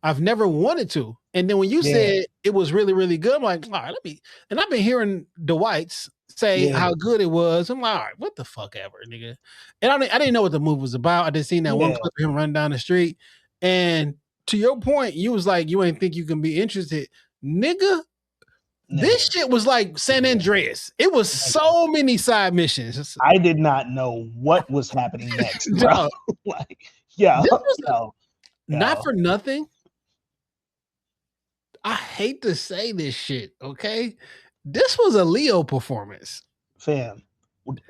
I've never wanted to. And then when you yeah, said it was really, really good, I'm like, all right, let me. And I've been hearing the whites say yeah, how good it was. I'm like, all right, what the fuck ever, nigga. And I didn't know what the movie was about. I just seen that one yeah, clip of him run down the street. And to your point, you was like, you ain't think you can be interested, nigga. This nigga, shit was like San Andreas. It was nigga. so many side missions. I did not know what was happening next, bro. Dog, Like, yo, this was yo, not yo, for nothing. I hate to say this shit, okay? This was a Leo performance. fam,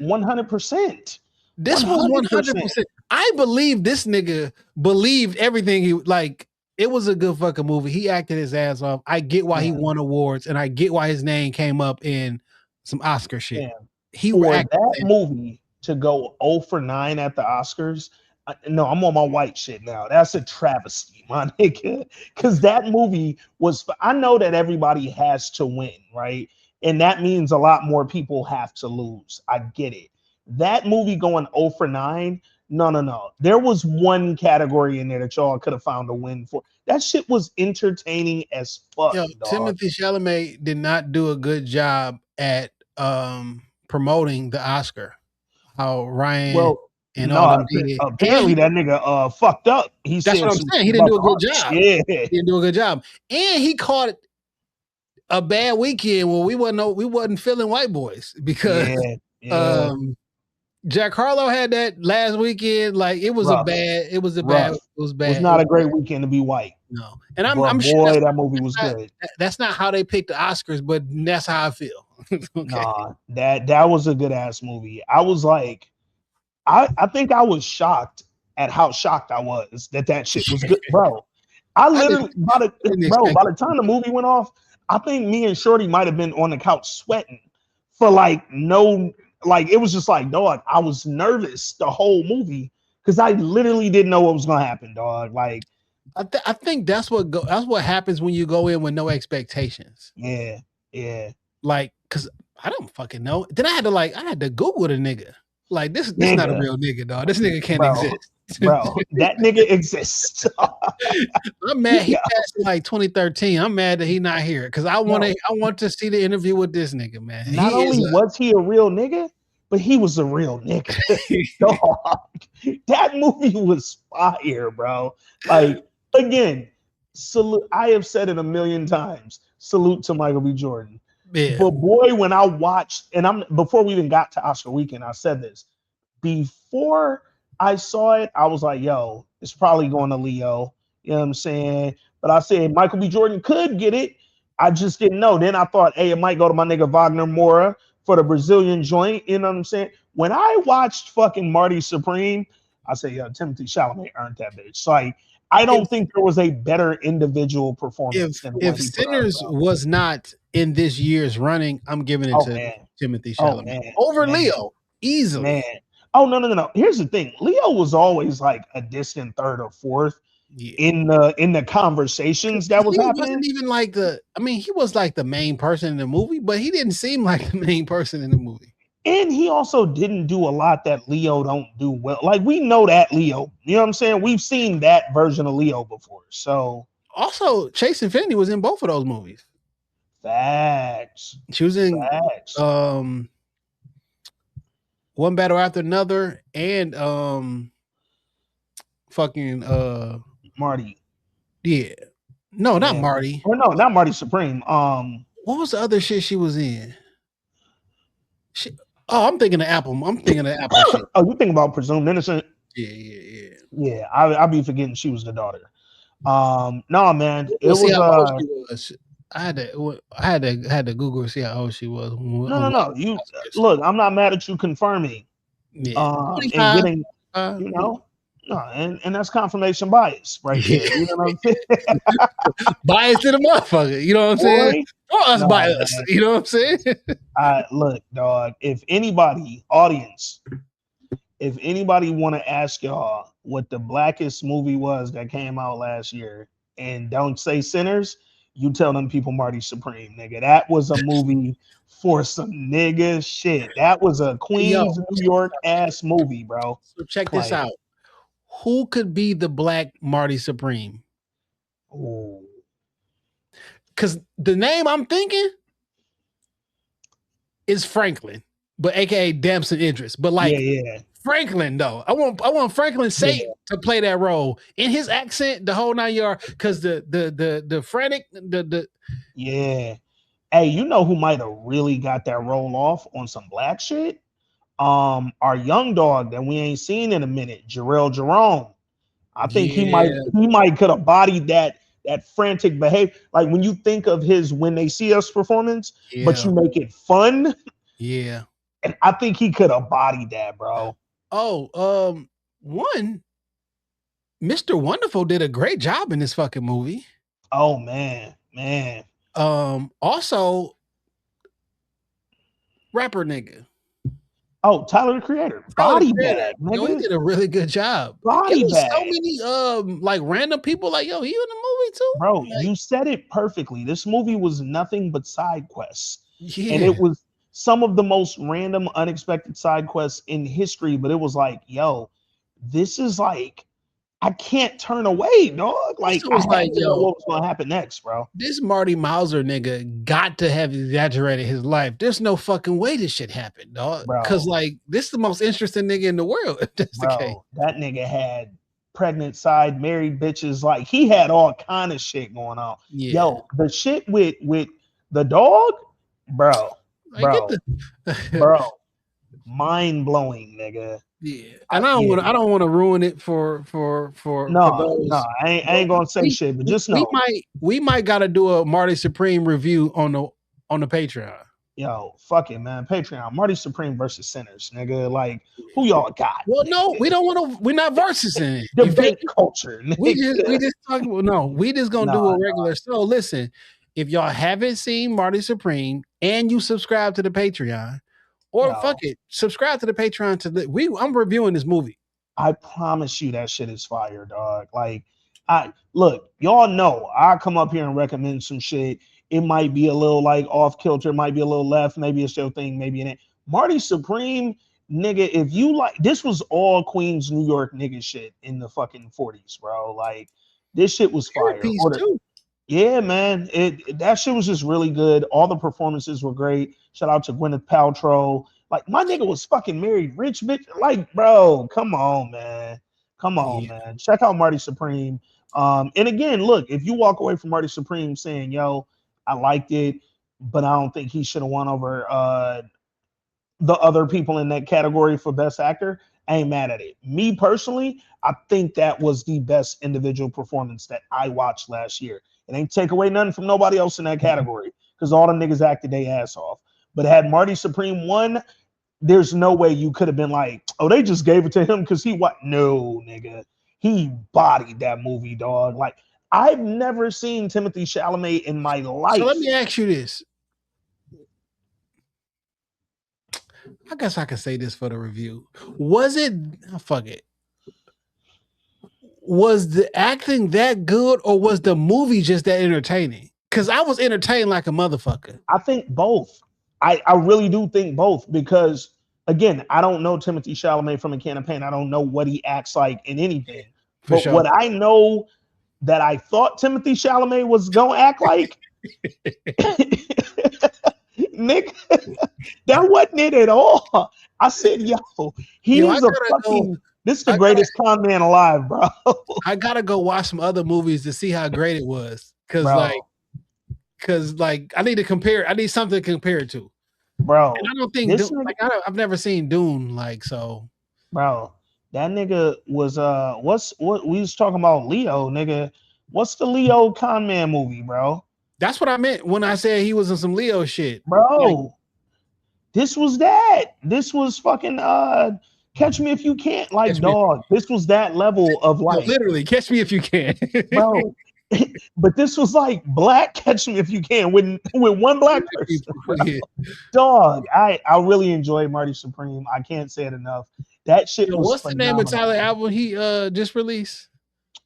100%, This was 100%. 100%. I believe this nigga believed everything he like. It was a good fucking movie. He acted his ass off. I get why he Fam, won awards, and I get why his name came up in some Oscar shit. fam. He For acted that his ass. movie to go 0 for 9 at the Oscars, No, I'm on my white shit now. That's a travesty, my nigga. Because that movie was. I know that everybody has to win, right? And that means a lot more people have to lose. I get it. That movie going 0 for 9. No, no, no. There was one category in there that y'all could have found a win for. That shit was entertaining as fuck, Yo, dog. Timothy Chalamet did not do a good job at promoting the Oscar. How Ryan Well, and all no, them did, and apparently that nigga fucked up. He that's said what I'm some saying. shit He didn't about do the a good arts. job. Yeah, He didn't do a good job, and he caught a bad weekend where we wasn't feeling white boys because yeah, yeah. um Jack Harlow had that last weekend. Like it was a Rough, bad. It was a bad. It rough. was Was bad. It not was a great weekend to be white. no, and But I'm sure boy, that movie was not good. that's not how they pick the Oscars, but that's how I feel. Okay. Nah, that was a good ass movie. I was like, I think I was shocked at how shocked I was that that shit was good, bro. I I didn't, literally didn't bro, expect by it. the time the movie went off, I think me and Shorty might have been on the couch sweating for like no, like it was just like, dog, I was nervous the whole movie because I literally didn't know what was gonna happen, dog. Like, I think that's what happens when you go in with no expectations. yeah, yeah, Like, cause I don't fucking know. Then I had to Google the nigga. Like this not a nigga, real nigga, dog. This nigga can't bro, exist. bro, that nigga exists. I'm mad he passed in like 2013. I'm mad that he not here because Bro, I want to see the interview with this nigga, man. not He is only was he a real nigga, but he was a real nigga. Dog, that movie was fire, bro. Like again, salute. I have said it a million times. Salute to Michael B. Jordan. yeah. But boy, when I watched, and I'm before we even got to Oscar weekend, I said this. Before I saw it, I was like, yo, it's probably going to Leo. You know what I'm saying? But I said Michael B. Jordan could get it. I just didn't know. Then I thought, hey, it might go to my nigga Wagner Mora for the Brazilian joint. You know what I'm saying? When I watched fucking Marty Supreme, I said, yo, Timothy Chalamet earned that bitch. So like, I If don't think there was a better individual performance than what if he put up, Sinners bro. was not in this year's running, I'm giving it Oh to man. Timothy Oh Chalamet man. over Man. Leo Man. easily. Oh no, no, no, no. Here's the thing. Leo was always like a distant third or fourth Yeah. in the conversations that was Leo happening. wasn't even like I mean, he was like the main person in the movie, but he didn't seem like the main person in the movie. And he also didn't do a lot that Leo don't do well. Like we know that Leo. You know what I'm saying? We've seen that version of Leo before. So Also, Chase Infinity was in both of those movies. facts. She was in Facts. um One Battle After Another and fucking Marty. yeah. No, not Yeah. Marty. Or no, not Marty Supreme. What was the other shit she was in? She, oh, I'm thinking of Apple. I'm thinking of Apple shit. Oh, you think about Presumed Innocent? Yeah, yeah, yeah. Yeah, I be forgetting she was the daughter. No, man, it Let's see was how old she was. I had to Google and see how old she was. no, no, no. You Oscars. look, I'm not mad at you confirming, Yeah, and 25. getting, you know, no, and that's confirmation bias right there. You know what I'm saying? Bias to the motherfucker. You know what I'm saying? Boy, For us no, by us. man. You know what I'm saying? I look, dog. If anybody, audience, if anybody want to ask y'all what the blackest movie was that came out last year, and don't say Sinners, you tell them people Marty Supreme, nigga. That was a movie for some nigga shit. That was a Yo, Queens, New York ass movie, bro. so check this Like, out. Who could be the black Marty Supreme? oh, Because the name I'm thinking is Franklin, but AKA Damson Idris. But yeah, like yeah, Franklin though, I want Franklin Saint yeah, to play that role in his accent, the whole 9 yard. Because the frantic the yeah. Hey, you know who might have really got that roll off on some black shit? Our young dog that we ain't seen in a minute, Jarrell Jerome. I think yeah he might could have bodied that frantic behavior. Like when you think of his When They See Us performance, but yeah you make it fun, yeah. and I think he could have bodied that, bro. Oh one Mr. Wonderful did a great job in this fucking movie. Oh man, man. Also rapper nigga. Oh, Tyler the Creator. Tyler the Body Creator. bag, Yo, he nigga. did a really good job. It Body was so bag. many like random people like, yo, he in the movie too? Bro, Like, you said it perfectly. This movie was nothing but side quests. And yeah. it was some of the most random, unexpected side quests in history. But it was like, yo, this is like, I can't turn away, dog. Like, Also I was had like, to know yo, what was going to happen next, bro. this Marty Mauser nigga got to have exaggerated his life. There's no fucking way this shit happened, dog. Cause Bro, like this is the most interesting nigga in the world, if that's the case. bro, that nigga had pregnant side, married bitches. Like, he had all kind of shit going on. Yeah. Yo, the shit with the dog, bro, Like get bro, the bro, mind blowing, nigga. yeah. And Yeah. I don't want to ruin it for No, no, those. I ain't gonna say We, shit, but just we know, might gotta do a Marty Supreme review on the Patreon. yo, fuck it, man. Patreon, Marty Supreme versus Sinners, nigga. Like, who y'all got? Well, no, we don't want to. We're not versus in it. Debate culture, We nigga. just talking about no. We just gonna do Nah, a regular. So listen, if y'all haven't seen Marty Supreme and you subscribe to the Patreon, or yo, fuck it, subscribe to the Patreon I'm reviewing this movie. I promise you that shit is fire, dog. Like, I look, y'all know I come up here and recommend some shit. It might be a little like off kilter, might be a little left, maybe it's your thing, maybe it ain't. Marty Supreme, nigga, if you like, this was all Queens, New York nigga shit in the fucking 40s, bro. Like, this shit was fire. Piece too. Yeah, man. That shit was just really good. All the performances were great. Shout out to Gwyneth Paltrow. Like, my nigga was fucking married, rich bitch. Like, bro, come on, man. Come on, Yeah. man. Check out Marty Supreme. And again, look, if you walk away from Marty Supreme saying, yo, I liked it, but I don't think he should have won over the other people in that category for best actor, I ain't mad at it. Me personally, I think that was the best individual performance that I watched last year. It ain't take away nothing from nobody else in that category because all them niggas acted their ass off. But had Marty Supreme won, there's no way you could have been like, oh, they just gave it to him because he what? No, nigga. He bodied that movie, dog. Like, I've never seen Timothy Chalamet in my life. So let me ask you this. I guess I could say this for the review. Was it fuck it? Was the acting that good or was the movie just that entertaining? Because I was entertained like a motherfucker. I think both. I really do think both because, again, I don't know Timothy Chalamet from a can of paint. I don't know what he acts like in anything. For but sure. what I know that I thought Timothy Chalamet was going to act like, Nick, that wasn't it at all. I said, yo, he's a fucking, this is the greatest con man alive, bro. I gotta go watch some other movies to see how great it was. Cause I need to compare. I need something to compare it to. Bro. And I don't think I've never seen Dune, like, so. Bro, that nigga was what we was talking about Leo, nigga. What's the Leo con man movie, bro? That's what I meant when I said he was in some Leo shit. Bro, like, this was that. This was fucking Catch Me If You Can't. Like, dog, this was that level of like, literally Catch Me If You Can. Bro. But this was like Black Catch Me If You Can with one black person. Dog, I really enjoyed Marty Supreme. I can't say it enough. That shit was what's phenomenal. The name of Tyler album he just released?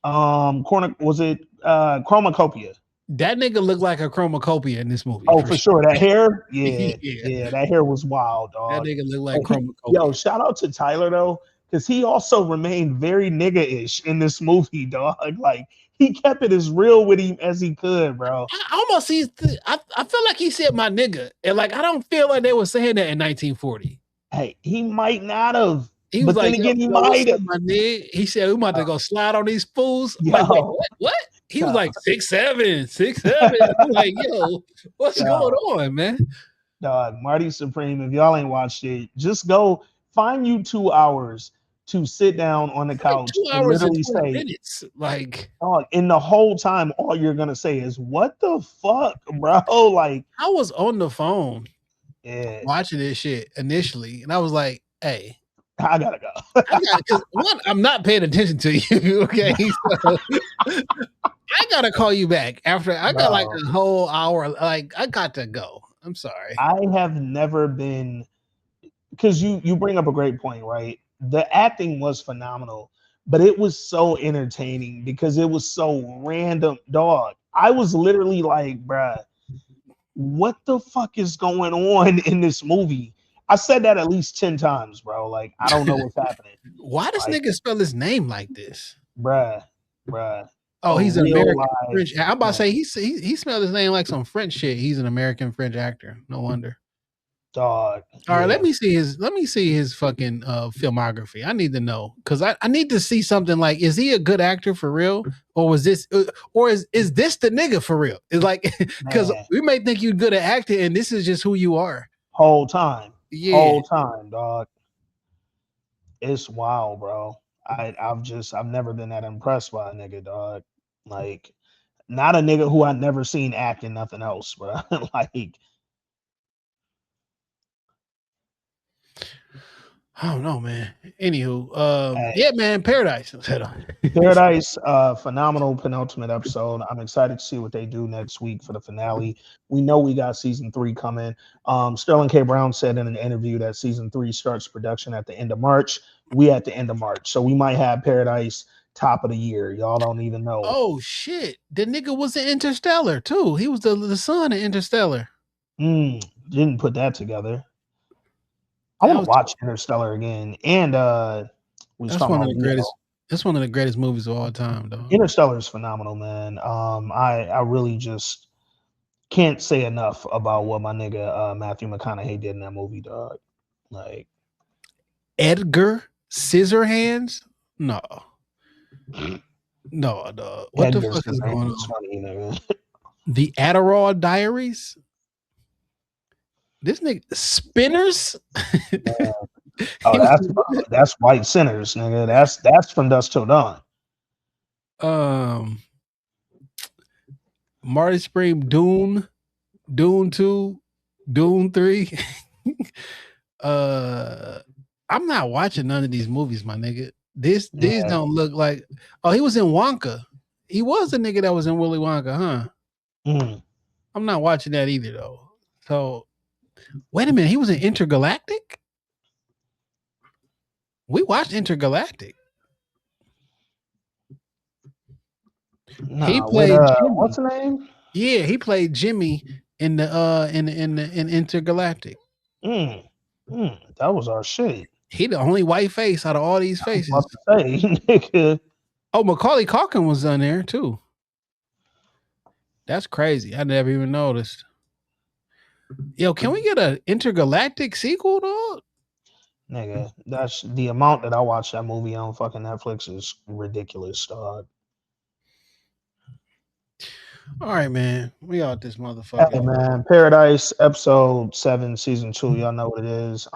Was it Chromacopia? That nigga looked like a Chromacopia in this movie. Oh, for sure. That hair? Yeah, that hair was wild, dog. That nigga looked like Chromacopia. Yo, shout out to Tyler though, because he also remained very nigga-ish in this movie, dog. Like, he kept it as real with him as he could, bro. I feel like he said my nigga. And like, I don't feel like they were saying that in 1940. Hey, he might not have. He was but like, then again, he might have. He said, we about to go slide on these fools. Yo, like, wait, what? He was like 6'7". I'm like, yo, what's going on, man? Dog, Marty Supreme, if y'all ain't watched it, just go find you 2 hours to sit down on the couch 2 and hours literally and 20 say, minutes. Like, dog, and the whole time, all you're gonna say is, what the fuck, bro? Like, I was on the phone watching this shit initially, and I was like, hey, I gotta go. One, I'm not paying attention to you, okay? So, I gotta call you back after I got like a whole hour. Like, I got to go. I'm sorry. I have never been, because you bring up a great point, right? The acting was phenomenal, but it was so entertaining because it was so random, dog. I was literally like, bruh, what the fuck is going on in this movie? I said that at least 10 times, bro. Like, I don't know what's happening. Why does Like, nigga spell his name like this? bruh, bruh, Oh, a he's an real American live French. I'm about to man, say he spelled his name like some French shit. He's an American French actor. No wonder. dog. All right, Yeah, let me see his fucking filmography. I need to know because I need to see something like is he a good actor for real or was this or is this the nigga for real? It's like because man. we may think you're good at acting and this is just who you are. Whole Yeah. time, dog. It's wild, bro. I've never been that impressed by a nigga, dog. Like, not a nigga who I never seen acting nothing else, bro. Like, I don't know, man. Anywho, hey, yeah, man, Paradise. Paradise, phenomenal penultimate episode. I'm excited to see what they do next week for the finale. We know we got season 3 coming. Sterling K. Brown said in an interview that season 3 starts production at the end of March. We at the end of March, so we might have Paradise top of the year. Y'all don't even know. Oh shit, the nigga was in Interstellar too. He was the son of Interstellar. Didn't put that together. I That want to was watch Interstellar again, and we was that's talking one of about the greatest. That's one of the greatest movies of all time, dog. Interstellar is phenomenal, man. I really just can't say enough about what my nigga Matthew McConaughey did in that movie, dog. Like, Edgar Scissorhands? No, no, dog. What the Edgar fuck is going Scissorhands is on? funny, nigga. The Adderall Diaries? This nigga Spinners? Oh, He was that's White Sinners, nigga. That's From Dusk Till Dawn. um Marty Spring Dune, Dune 2, Dune 3. I'm not watching none of these movies, my nigga. These Yeah. don't look like oh, he was in Wonka. He was the nigga that was in Willy Wonka, huh? Mm. I'm not watching that either though. So wait a minute, he was in Intergalactic? We watched Intergalactic. He Nah, with played what's Jimmy. the name? Yeah, he played Jimmy in the in Intergalactic. That was our shit. He the only white face out of all these I was faces. about to say, nigga. Oh, Macaulay Culkin was on there too. That's crazy. I never even noticed. Yo, can we get an intergalactic sequel, dog? Nigga, that's the amount that I watched that movie on fucking Netflix is ridiculous, dog. All right, man. We out this Hey motherfucker. man, Paradise episode 7, season 2. Y'all know what it is.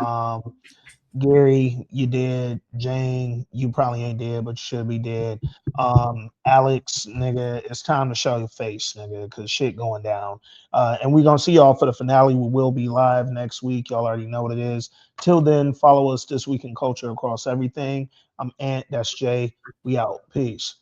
Gary, you dead. Jane, you probably ain't dead, but you should be dead. Alex, nigga, it's time to show your face, nigga, because shit going down. And we gonna see y'all for the finale. We will be live next week. Y'all already know what it is. Till then, follow us This Week in Culture across everything. I'm Ant, that's Jay. We out. Peace.